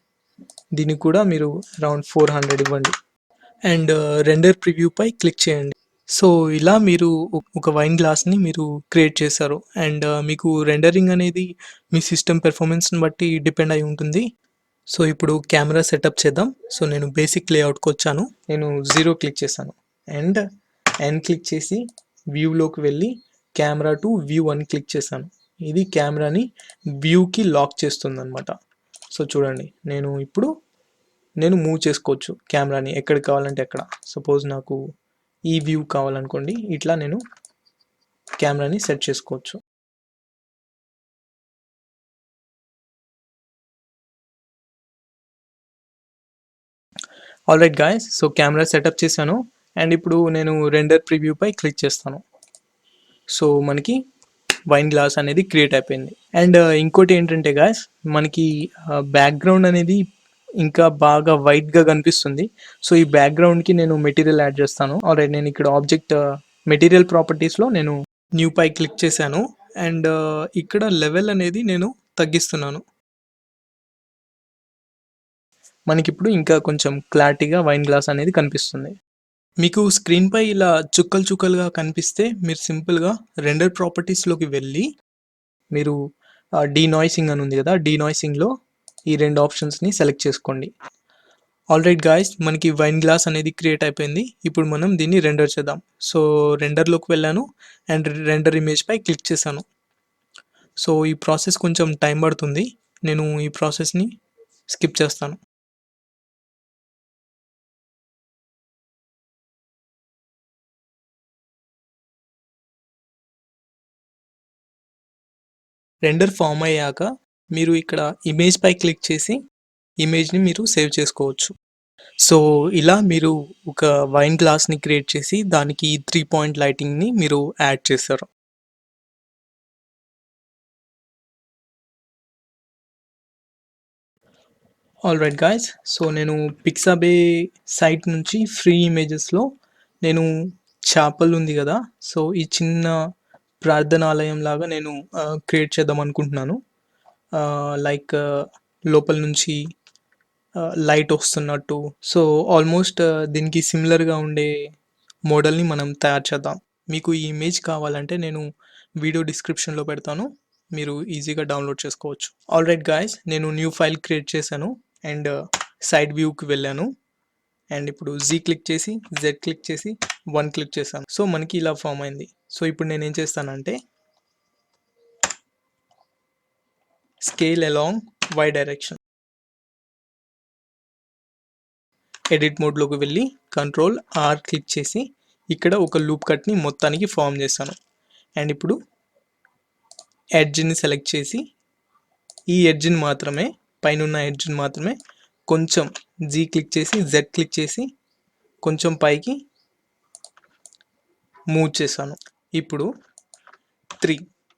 దీనికి కూడా మీరు అరౌండ్ 400 ఇవ్వండి. అండ్ రెండర్ ప్రివ్యూ పై క్లిక్ చేయండి. సో ఇలా మీరు ఒక వైన్ గ్లాస్ని మీరు క్రియేట్ చేశారు. అండ్ మీకు రెండరింగ్ అనేది మీ సిస్టమ్ పెర్ఫార్మెన్స్ని బట్టి డిపెండ్ అయి ఉంటుంది. సో ఇప్పుడు కెమెరా సెటప్ చేద్దాం. సో నేను బేసిక్ లేఅవుట్కి వచ్చాను, నేను 0 క్లిక్ చేశాను అండ్ ఎన్ క్లిక్ చేసి వ్యూలోకి వెళ్ళి కెమెరా టు వ్యూ అని క్లిక్ చేశాను. ఇది కెమెరాని వ్యూకి లాక్ చేస్తుంది అనమాట. సో చూడండి, నేను మూవ్ చేసుకోవచ్చు కెమెరాని ఎక్కడికి కావాలంటే ఎక్కడ. సపోజ్ నాకు ఈ వ్యూ కావాలనుకోండి, ఇట్లా నేను కెమెరాని సెట్ చేసుకోవచ్చు. All right guys, so camera setup చేశాను అండ్ ఇప్పుడు నేను రెండర్ ప్రివ్యూ పై క్లిక్ చేస్తాను. సో మనకి వైన్ గ్లాస్ అనేది క్రియేట్ అయిపోయింది. అండ్ ఇంకోటి ఏంటంటే గాయస్, మనకి బ్యాక్గ్రౌండ్ అనేది ఇంకా బాగా వైట్గా కనిపిస్తుంది. సో ఈ బ్యాక్గ్రౌండ్కి నేను మెటీరియల్ యాడ్ చేస్తాను. ఆల్రైట్, నేను ఇక్కడ ఆబ్జెక్ట్ మెటీరియల్ ప్రాపర్టీస్లో నేను న్యూ పై క్లిక్ చేశాను అండ్ ఇక్కడ లెవెల్ అనేది నేను తగ్గిస్తున్నాను. మనకిప్పుడు ఇంకా కొంచెం క్లారిటీగా వైన్ గ్లాస్ అనేది కనిపిస్తుంది. మీకు స్క్రీన్ పై ఇలా చుక్కలు చుక్కలుగా కనిపిస్తే మీరు సింపుల్గా రెండర్ ప్రాపర్టీస్లోకి వెళ్ళి మీరు డీనాయిసింగ్ అని ఉంది కదా, డీనాయిసింగ్లో ఈ రెండు ఆప్షన్స్ని సెలెక్ట్ చేసుకోండి. ఆల్ రైట్ గాయస్, మనకి వైన్ గ్లాస్ అనేది క్రియేట్ అయిపోయింది. ఇప్పుడు మనం దీన్ని రెండర్ చేద్దాం. సో రెండర్లోకి వెళ్ళాను అండ్ రెండర్ ఇమేజ్ పై క్లిక్ చేశాను. సో ఈ ప్రాసెస్ కొంచెం టైం పడుతుంది, నేను ఈ ప్రాసెస్ని స్కిప్ చేస్తాను. రెండర్ ఫామ్ అయ్యాక మీరు ఇక్కడ ఇమేజ్ పై క్లిక్ చేసి ఇమేజ్ని మీరు సేవ్ చేసుకోవచ్చు. సో ఇలా మీరు ఒక వైన్ గ్లాస్ని క్రియేట్ చేసి దానికి 3 పాయింట్ లైటింగ్ని మీరు యాడ్ చేశారు. ఆల్ రైట్ గాయస్, సో నేను పిక్సాబే సైట్ నుంచి ఫ్రీ ఇమేజెస్లో నేను చేపలు ఉంది కదా, సో ఈ చిన్న ప్రార్థనాలయం లాగా నేను క్రియేట్ చేద్దాం అనుకుంటున్నాను. లైక్ లోపల నుంచి లైట్ వస్తున్నట్టు. సో ఆల్మోస్ట్ దీనికి సిమిలర్గా ఉండే మోడల్ని మనం తయారు చేద్దాం. మీకు ఈ ఇమేజ్ కావాలంటే నేను వీడియో డిస్క్రిప్షన్లో పెడతాను, మీరు ఈజీగా డౌన్లోడ్ చేసుకోవచ్చు. ఆల్ రైట్ గాయస్, నేను న్యూ ఫైల్ క్రియేట్ చేశాను అండ్ సైడ్ వ్యూకి వెళ్ళాను అండ్ ఇప్పుడు జీ క్లిక్ చేసి జెడ్ క్లిక్ చేసి 1 క్లిక్ చేశాను. సో మనకి ఇలా ఫామ్ అయింది. సో ఇప్పుడు నేను ఏం చేస్తానంటే scale along y direction, edit మోడ్లోకి వెళ్ళి కంట్రోల్ ఆర్ క్లిక్ చేసి ఇక్కడ ఒక లూప్ కట్ని మొత్తానికి ఫామ్ చేశాను. అండ్ ఇప్పుడు ఎడ్జ్ని సెలెక్ట్ చేసి ఈ ఎడ్జ్ని మాత్రమే, పైన ఎడ్జ్ని మాత్రమే కొంచెం జీ క్లిక్ చేసి జెడ్ క్లిక్ చేసి కొంచెం పైకి మూవ్ చేశాను. ఇప్పుడు 3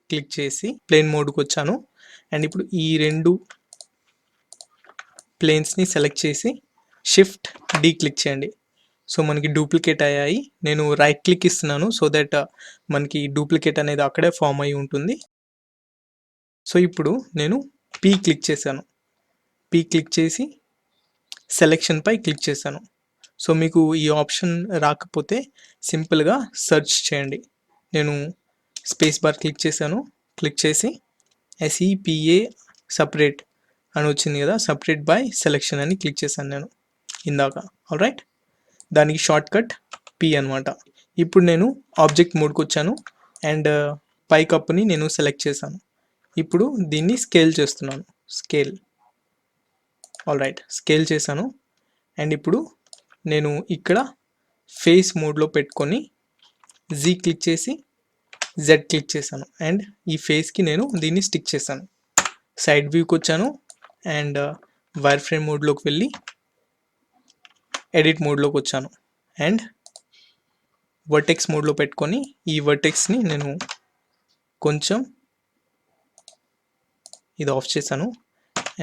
క్లిక్ చేసి ప్లేన్ మోడ్కి వచ్చాను అండ్ ఇప్పుడు ఈ రెండు ప్లేన్స్ని సెలెక్ట్ చేసి షిఫ్ట్ డి క్లిక్ చేయండి. సో మనకి డూప్లికేట్ అయ్యాయి. నేను రైట్ క్లిక్ ఇస్తున్నాను సో దట్ మనకి డూప్లికేట్ అనేది అక్కడే ఫామ్ అయి ఉంటుంది. సో ఇప్పుడు నేను పీ క్లిక్ చేశాను, పీ క్లిక్ చేసి సెలెక్షన్ పై క్లిక్ చేశాను. సో మీకు ఈ ఆప్షన్ రాకపోతే సింపుల్గా సెర్చ్ చేయండి. నేను స్పేస్ బార్ క్లిక్ చేశాను, క్లిక్ చేసి SEPA సపరేట్ అని వచ్చింది కదా, సపరేట్ బై సెలెక్షన్ అని క్లిక్ చేశాను నేను. ఇందాక. ఆల్రైట్, దానికి షార్ట్ కట్ P అనమాట. ఇప్పుడు నేను ఆబ్జెక్ట్ మోడ్కి వచ్చాను అండ్ పై కప్పుని నేను సెలెక్ట్ చేశాను. ఇప్పుడు దీన్ని స్కేల్ చేస్తున్నాను. స్కేల్. ఆల్రైట్, స్కేల్ చేశాను. అండ్ ఇప్పుడు నేను ఇక్కడ ఫేస్ మోడ్లో పెట్టుకొని Z క్లిక్ చేసి Z క్లిక్ చేశాను అండ్ ఈ ఫేస్కి నేను దీన్ని స్టిక్ చేశాను. సైడ్ వ్యూకి వచ్చాను అండ్ వైర్ ఫ్రేమ్ మోడ్లోకి వెళ్ళి ఎడిట్ మోడ్లోకి వచ్చాను అండ్ వర్టెక్స్ మోడ్లో పెట్టుకొని ఈ వర్టెక్స్ని నేను కొంచెం ఇది ఆఫ్ చేశాను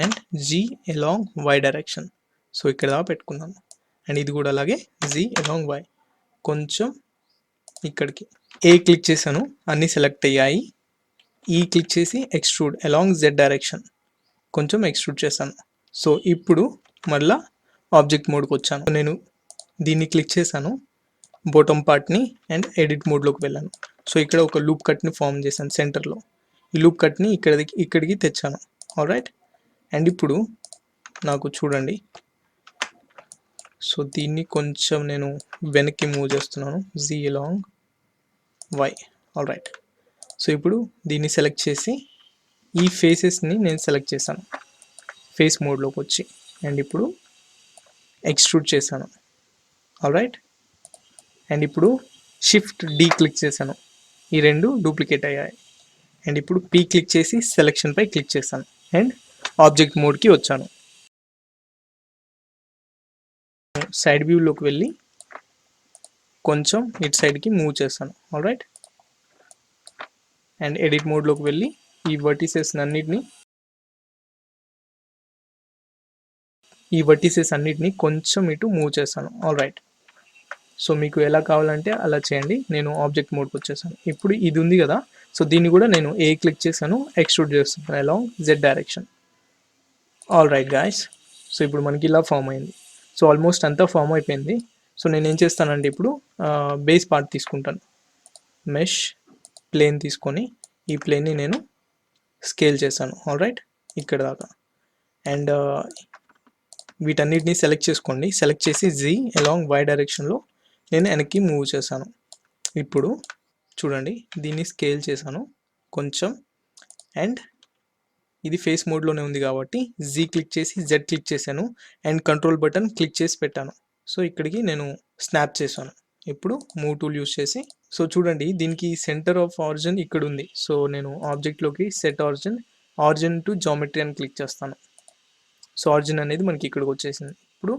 and G along Y direction. So ఇక్కడ దాకా పెట్టుకున్నాను అండ్ ఇది కూడా అలాగే Z అలాంగ్ Y కొంచెం ఇక్కడికి. ఏ క్లిక్ చేశాను, అన్నీ సెలెక్ట్ అయ్యాయి. ఈ క్లిక్ చేసి ఎక్స్ట్రూడ్ అలాంగ్ Z డైరెక్షన్ కొంచెం ఎక్స్ట్రూడ్ చేశాను. సో ఇప్పుడు మళ్ళా ఆబ్జెక్ట్ మోడ్కి వచ్చాను. నేను దీన్ని క్లిక్ చేశాను, బాటమ్ పార్ట్ని అండ్ ఎడిట్ మోడ్లోకి వెళ్ళాను. సో ఇక్కడ ఒక లూప్ కట్ని ఫామ్ చేశాను సెంటర్లో. ఈ లూప్ కట్ని ఇక్కడికి తెచ్చాను. ఆల్రైట్, అండ్ ఇప్పుడు నాకు చూడండి, సో దీన్ని కొంచెం నేను వెనక్కి మూవ్ చేస్తున్నాను. Z along Y. Alright, so ఇప్పుడు దీన్ని సెలెక్ట్ చేసి ఈ ఫేసెస్ని నేను సెలెక్ట్ చేశాను ఫేస్ మోడ్లోకి వచ్చి అండ్ ఇప్పుడు ఎక్స్ట్రూడ్ చేశాను. ఆల్రైట్, అండ్ ఇప్పుడు షిఫ్ట్ D క్లిక్ చేశాను. ఈ రెండు డూప్లికేట్ అయ్యాయి అండ్ ఇప్పుడు P క్లిక్ చేసి సెలెక్షన్పై క్లిక్ చేశాను అండ్ ఆబ్జెక్ట్ మోడ్కి వచ్చాను. సైడ్ వ్యూలోకి వెళ్ళి కొంచెం ఇటు సైడ్కి మూవ్ చేస్తాను. ఆల్రైట్, అండ్ ఎడిట్ మోడ్లోకి వెళ్ళి ఈ వర్టిసెస్ అన్నిటిని కొంచెం ఇటు మూవ్ చేస్తాను. ఆల్రైట్, సో మీకు ఎలా కావాలంటే అలా చేయండి. నేను ఆబ్జెక్ట్ మోడ్కి వచ్చేసాను. ఇప్పుడు ఇది ఉంది కదా, సో దీన్ని కూడా నేను ఏ క్లిక్ చేశాను, ఎక్స్ట్రూడ్ చేస్తున్నాను along Z direction. Alright guys, so ఇప్పుడు మనకి ఇలా ఫామ్ అయింది. సో ఆల్మోస్ట్ అంతా ఫామ్ అయిపోయింది. సో నేను ఏం చేస్తానంటే ఇప్పుడు బేస్ పార్ట్ తీసుకుంటాను. మెష్ ప్లేన్ తీసుకొని ఈ ప్లేన్ని నేను స్కేల్ చేశాను. ఆల్రైట్, ఇక్కడ దాకా అండ్ వీటన్నిటిని సెలెక్ట్ చేసుకోండి. సెలెక్ట్ చేసి Z అలాంగ్ Y డైరెక్షన్లో నేను వెనక్కి మూవ్ చేశాను. ఇప్పుడు చూడండి, దీన్ని స్కేల్ చేశాను కొంచెం అండ్ ఇది ఫేస్ మోడ్లోనే ఉంది కాబట్టి Z క్లిక్ చేసి Z క్లిక్ చేశాను అండ్ కంట్రోల్ బటన్ క్లిక్ చేసి పెట్టాను. సో ఇక్కడికి నేను స్నాప్ చేశాను. ఇప్పుడు మూవ్ టూల్ యూస్ చేసి, సో చూడండి దీనికి సెంటర్ ఆఫ్ ఆరిజిన్ ఇక్కడ ఉంది. సో నేను ఆబ్జెక్ట్లోకి సెట్ ఆరిజిన్ టు జామెట్రీ అని క్లిక్ చేస్తాను. సో ఆరిజిన్ అనేది మనకి ఇక్కడికి వచ్చేసింది. ఇప్పుడు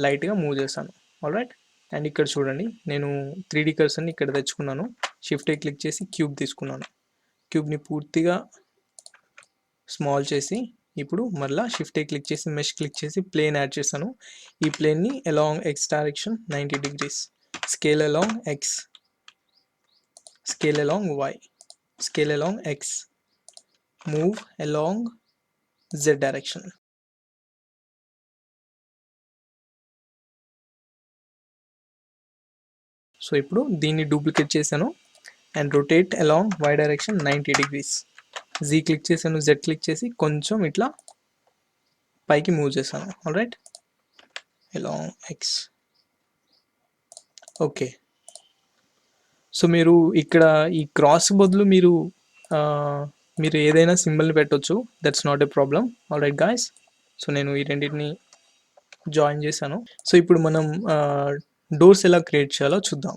లైట్గా మూవ్ చేశాను. ఆల్రైట్, అండ్ ఇక్కడ చూడండి నేను 3D కర్సర్ని ఇక్కడ తెచ్చుకున్నాను. షిఫ్ట్ ఏ క్లిక్ చేసి క్యూబ్ తీసుకున్నాను. క్యూబ్ని పూర్తిగా స్మాల్ చేసి ఇప్పుడు మళ్ళీ షిఫ్ట్ ఏ క్లిక్ చేసి మెష్ క్లిక్ చేసి ప్లేన్ యాడ్ చేశాను. ఈ ప్లేన్ని along X direction 90 degrees, scale along X, scale along Y, scale along X, move along Z direction. So ఇప్పుడు దీన్ని డూప్లికేట్ చేశాను and rotate along Y direction 90 degrees. Z click చేశాను, Z క్లిక్ చేసి కొంచెం ఇట్లా పైకి మూవ్ చేశాను. Alright, along X. Okay, so మీరు ఇక్కడ ఈ క్రాస్ బదులు మీరు ఏదైనా సింబల్ని పెట్టవచ్చు. That's not a problem. Alright guys, so నేను ఈ రెండింటిని జాయిన్ చేశాను. సో ఇప్పుడు మనం డోర్స్ ఎలా క్రియేట్ చేయాలో చూద్దాం.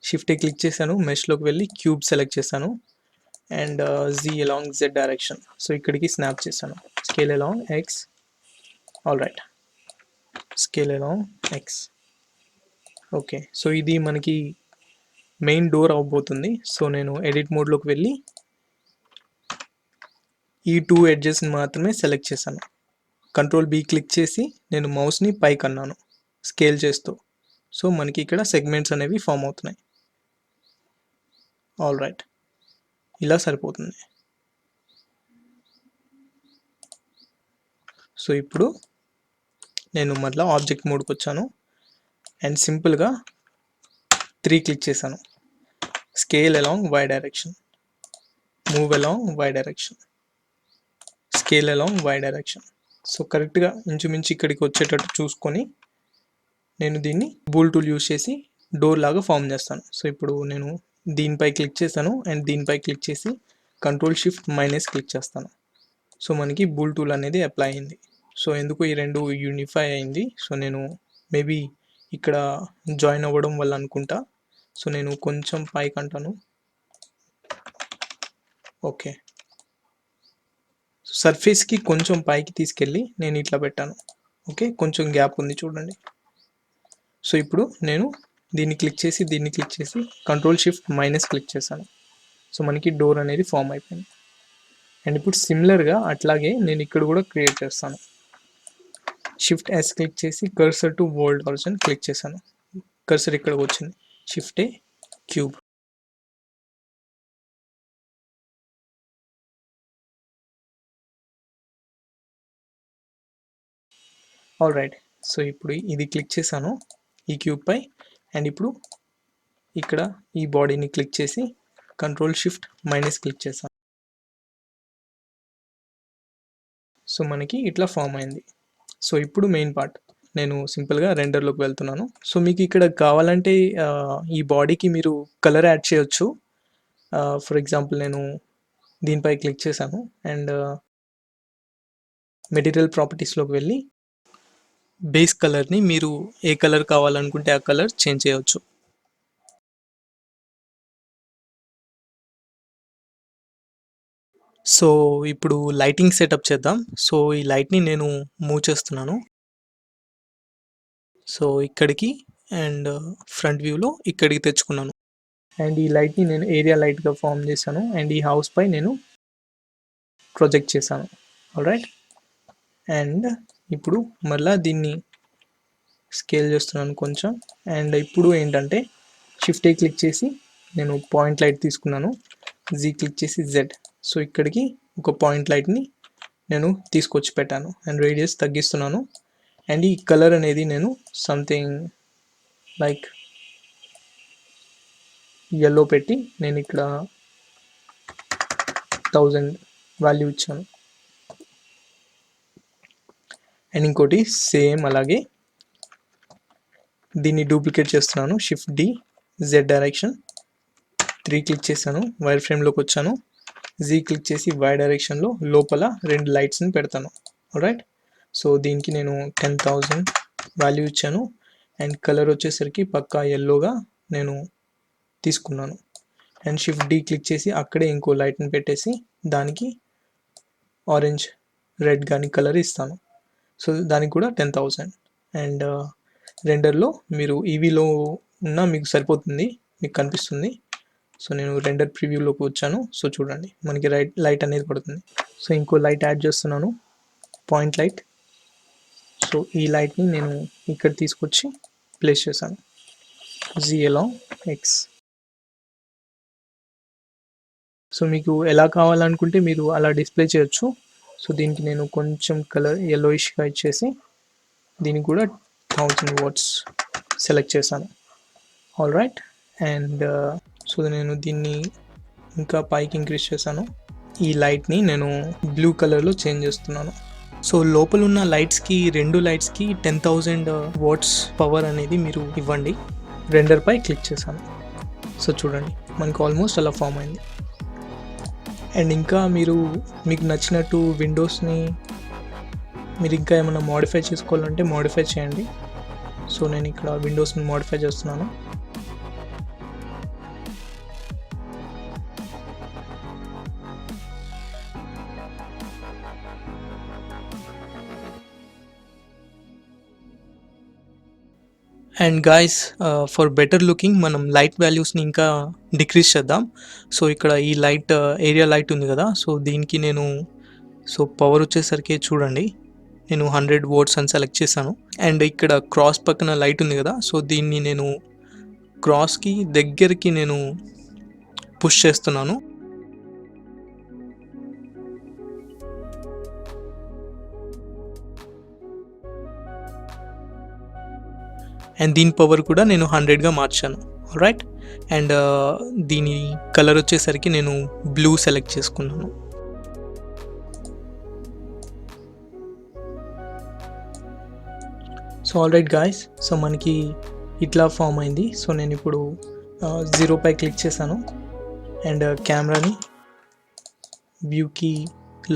షిఫ్ట్ ఏ క్లిక్ చేశాను, మెష్లోకి వెళ్ళి క్యూబ్ సెలెక్ట్ చేశాను and Z along Z direction. So ఇక్కడికి స్నాప్ చేశాను. Scale along X. Alright, scale along X. Okay, so ఇది మనకి మెయిన్ డోర్ అవ్వబోతుంది. సో నేను ఎడిట్ మోడ్లోకి వెళ్ళి ఈ 2 ఎడ్జెస్ని మాత్రమే సెలెక్ట్ చేశాను. కంట్రోల్ B క్లిక్ చేసి నేను మౌస్ని పైకి అన్నాను స్కేల్ చేస్తూ. సో మనకి ఇక్కడ సెగ్మెంట్స్ అనేవి ఫామ్ అవుతున్నాయి. ఆల్రైట్, ఇలా సరిపోతుంది. సో ఇప్పుడు నేను మళ్ళీ ఆబ్జెక్ట్ మోడ్కి వచ్చాను అండ్ సింపుల్గా 3 క్లిక్ చేశాను. Scale along Y direction, move along Y direction, scale along Y direction. So కరెక్ట్గా ఇంచుమించు ఇక్కడికి వచ్చేటట్టు చూసుకొని నేను దీన్ని బూల్ టూల్ యూస్ చేసి డోర్ లాగా ఫామ్ చేస్తాను. సో ఇప్పుడు నేను దీనిపై క్లిక్ చేశాను అండ్ దీనిపై క్లిక్ చేసి Ctrl+Shift- క్లిక్ చేస్తాను. సో మనకి బూల్ టూల్ అనేది అప్లై అయింది. సో ఎందుకు ఈ రెండు యూనిఫై అయింది, సో నేను మేబీ ఇక్కడ జాయిన్ అవ్వడం వల్ల అనుకుంటా. సో నేను కొంచెం పైకి అంటాను. ఓకే, సర్ఫేస్కి కొంచెం పైకి తీసుకెళ్ళి నేను ఇట్లా పెట్టాను. ఓకే, కొంచెం గ్యాప్ ఉంది చూడండి. సో ఇప్పుడు నేను దీన్ని క్లిక్ చేసి Ctrl+Shift- క్లిక్ చేశాను. సో మనకి డోర్ అనేది ఫామ్ అయిపోయింది. అండ్ ఇప్పుడు సిమిలర్గా అట్లాగే నేను ఇక్కడ కూడా క్రియేట్ చేస్తాను. Shift+S క్లిక్ చేసి cursor to world origin click చేశాను. కర్సర్ ఇక్కడికి వచ్చింది. Shift+A cube. All right, so ఇప్పుడు ఇది క్లిక్ చేశాను ఈ క్యూబ్ పై. అండ్ ఇప్పుడు ఇక్కడ ఈ బాడీని క్లిక్ చేసి Ctrl+Shift- క్లిక్ చేశాను. సో మనకి ఇట్లా ఫామ్ అయింది. సో ఇప్పుడు మెయిన్ పార్ట్, నేను సింపుల్గా రెండర్లోకి వెళ్తున్నాను. సో మీకు ఇక్కడ కావాలంటే ఈ బాడీకి మీరు కలర్ యాడ్ చేయొచ్చు. ఫర్ ఎగ్జాంపుల్ నేను దీనిపై క్లిక్ చేశాను అండ్ మెటీరియల్ ప్రాపర్టీస్లోకి వెళ్ళి బేస్ కలర్ని మీరు ఏ కలర్ కావాలనుకుంటే ఆ కలర్ చేంజ్ చేయవచ్చు. సో ఇప్పుడు లైటింగ్ సెటప్ చేద్దాం. సో ఈ లైట్ని నేను మూవ్ చేస్తున్నాను. సో ఇక్కడికి అండ్ ఫ్రంట్ వ్యూలో ఇక్కడికి తెచ్చుకున్నాను. అండ్ ఈ లైట్ని నేను ఏరియా లైట్గా ఫామ్ చేశాను అండ్ ఈ హౌస్ పై నేను ప్రొజెక్ట్ చేశాను. ఆల్రైట్, అండ్ ఇప్పుడు మళ్ళీ దీన్ని స్కేల్ చేస్తున్నాను కొంచెం. అండ్ ఇప్పుడు ఏంటంటే Shift+A క్లిక్ చేసి నేను పాయింట్ లైట్ తీసుకున్నాను. Z క్లిక్ చేసి Z. సో ఇక్కడికి ఒక పాయింట్ లైట్ని నేను తీసుకొచ్చి పెట్టాను అండ్ రేడియస్ తగ్గిస్తున్నాను. అండ్ ఈ కలర్ అనేది నేను సంథింగ్ లైక్ yellow పెట్టి నేను ఇక్కడ 1000 వాల్యూ ఇచ్చాను. అండ్ ఇంకోటి సేమ్ అలాగే దీన్ని డూప్లికేట్ చేస్తున్నాను. Shift+D Z డైరెక్షన్ 3 క్లిక్ చేశాను. వైర్ ఫ్రేమ్లోకి వచ్చాను. Z క్లిక్ చేసి Y డైరెక్షన్లో లోపల 2 లైట్స్ని పెడతాను. రైట్, సో దీనికి నేను 10,000 వాల్యూ ఇచ్చాను అండ్ కలర్ వచ్చేసరికి పక్కా ఎల్లోగా నేను తీసుకున్నాను. అండ్ Shift+D క్లిక్ చేసి అక్కడే ఇంకో లైట్ని పెట్టేసి దానికి ఆరెంజ్ రెడ్ కానీ కలర్ ఇస్తాను. సో దానికి కూడా 10,000. అండ్ రెండర్లో మీరు ఈవీలో ఉన్న మీకు సరిపోతుంది, మీకు కనిపిస్తుంది. సో నేను రెండర్ ప్రివ్యూలోకి వచ్చాను. సో చూడండి మనకి లైట్ అనేది పడుతుంది. సో ఇంకో లైట్ యాడ్ చేస్తున్నాను, పాయింట్ లైట్. సో ఈ లైట్ని నేను ఇక్కడ తీసుకొచ్చి ప్లేస్ చేశాను. Z/X. సో మీకు ఎలా కావాలనుకుంటే మీరు అలా డిస్ప్లే చేయొచ్చు. సో దీనికి నేను కొంచెం కలర్ yellowish-గా ఇచ్చేసి దీనికి కూడా 1000 watts సెలెక్ట్ చేశాను. ఆల్ రైట్, అండ్ సో నేను దీన్ని ఇంకా పైకి ఇంక్రీజ్ చేశాను. ఈ లైట్ని నేను బ్లూ కలర్లో చేంజ్ చేస్తున్నాను. సో లోపల ఉన్న లైట్స్కి 2 లైట్స్కి 10,000 watts పవర్ అనేది మీరు ఇవ్వండి. రెండర్పై క్లిక్ చేశాను. సో చూడండి మనకు ఆల్మోస్ట్ అలా ఫామ్ అయింది. అండ్ ఇంకా మీకు నచ్చినట్టు విండోస్ని మీరు ఇంకా ఏమైనా మోడిఫై చేసుకోవాలంటే మోడిఫై చేయండి. సో నేను ఇక్కడ విండోస్ని మోడిఫై చేస్తున్నాను. And guys, for better looking మనం లైట్ వాల్యూస్ని ఇంకా డిక్రీజ్ చేద్దాం. సో ఇక్కడ ఈ లైట్ ఏరియా లైట్ ఉంది కదా, సో దీనికి నేను పవర్ వచ్చేసరికి చూడండి నేను 100 watts అని సెలెక్ట్ చేశాను. అండ్ ఇక్కడ క్రాస్ పక్కన లైట్ ఉంది కదా, సో దీన్ని నేను క్రాస్కి దగ్గరికి నేను పుష్ చేస్తున్నాను. అండ్ దీని పవర్ కూడా నేను 100గా మార్చాను. రైట్, అండ్ దీని కలర్ వచ్చేసరికి నేను బ్లూ సెలెక్ట్ చేసుకున్నాను. So so alright guys, so మనకి ఇట్లా ఫామ్ అయింది. సో నేను ఇప్పుడు 0 క్లిక్ చేశాను అండ్ కెమెరాని వ్యూకి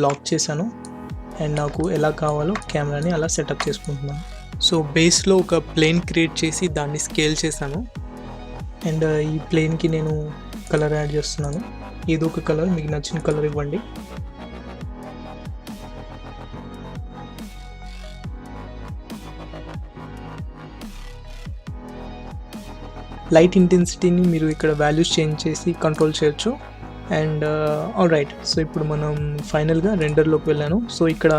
లాక్ చేశాను అండ్ నాకు ఎలా కావాలో కెమెరాని అలా సెటప్ చేసుకుంటున్నాను. సో బేస్లో ఒక ప్లేన్ క్రియేట్ చేసి దాన్ని స్కేల్ చేశాను అండ్ ఈ ప్లేన్కి నేను కలర్ యాడ్ చేస్తున్నాను. ఏదో ఒక కలర్, మీకు నచ్చిన కలర్ ఇవ్వండి. లైట్ ఇంటెన్సిటీని మీరు ఇక్కడ వాల్యూస్ చేంజ్ చేసి కంట్రోల్ చేయొచ్చు. అండ్ ఆల్రైట్, సో ఇప్పుడు మనం ఫైనల్గా రెండర్లోకి వెళ్ళాను. సో ఇక్కడ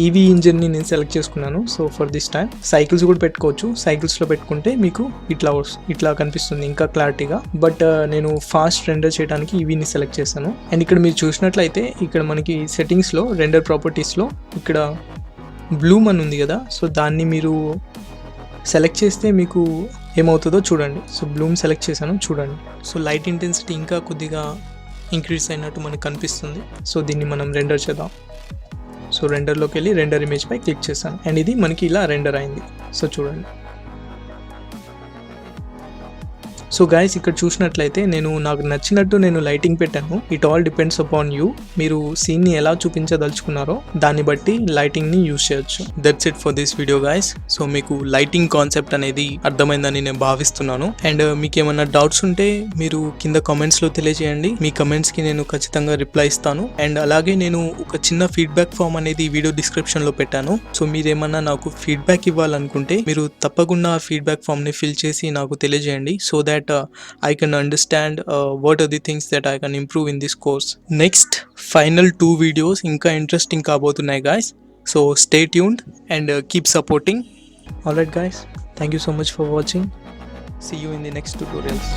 ఈవీ ఇంజిన్ని నేను సెలెక్ట్ చేసుకున్నాను. So for this time cycles కూడా పెట్టుకోవచ్చు. సైకిల్స్లో పెట్టుకుంటే మీకు ఇట్లా కనిపిస్తుంది ఇంకా క్లారిటీగా. బట్ నేను ఫాస్ట్ రెండర్ చేయడానికి ఈవీని సెలెక్ట్ చేశాను. అండ్ ఇక్కడ మీరు చూసినట్లయితే ఇక్కడ మనకి సెట్టింగ్స్లో రెండర్ ప్రాపర్టీస్లో ఇక్కడ బ్లూమ్ అని ఉంది కదా, సో దాన్ని మీరు సెలెక్ట్ చేస్తే మీకు ఏమవుతుందో చూడండి. సో బ్లూమ్ సెలెక్ట్ చేశాను, చూడండి. సో లైట్ ఇంటెన్సిటీ ఇంకా కొద్దిగా ఇంక్రీజ్ అయినట్టు మనకు కనిపిస్తుంది. సో దీన్ని మనం రెండర్ చేద్దాం. సో రెండర్లోకి వెళ్ళి రెండర్ ఇమేజ్ పై క్లిక్ చేశాను అండ్ ఇది మనకి ఇలా రెండర్ అయింది. సో చూడండి. సో గైస్, ఇక్కడ చూసినట్లయితే నాకు నచ్చినట్టు నేను లైటింగ్ పెట్టాను. It all depends upon you. మీరు సీన్ని ఎలా చూపించదలుచుకున్నారో దాన్ని బట్టి లైటింగ్ని యూజ్ చేయొచ్చు. That's it for this video guys. So మీకు లైటింగ్ కాన్సెప్ట్ అనేది అర్థమైందని నేను భావిస్తున్నాను. అండ్ మీకు ఏమైనా డౌట్స్ ఉంటే మీరు కింద కామెంట్స్లో తెలియజేయండి. మీ కమెంట్స్కి నేను ఖచ్చితంగా రిప్లై ఇస్తాను. అండ్ అలాగే నేను ఒక చిన్న ఫీడ్బ్యాక్ ఫామ్ అనేది వీడియో డిస్క్రిప్షన్లో పెట్టాను. సో మీరేమన్నా నాకు ఫీడ్బ్యాక్ ఇవ్వాలనుకుంటే మీరు తప్పకుండా ఆ ఫీడ్బ్యాక్ ఫామ్ని ఫిల్ చేసి నాకు తెలియజేయండి. So that I can understand what are the things that I can improve in this course. Next final 2 videos ఇంకా interesting కాబోతున్నాయి guys. So stay tuned and keep supporting. Alright guys, thank you so much for watching. See you in the next tutorials.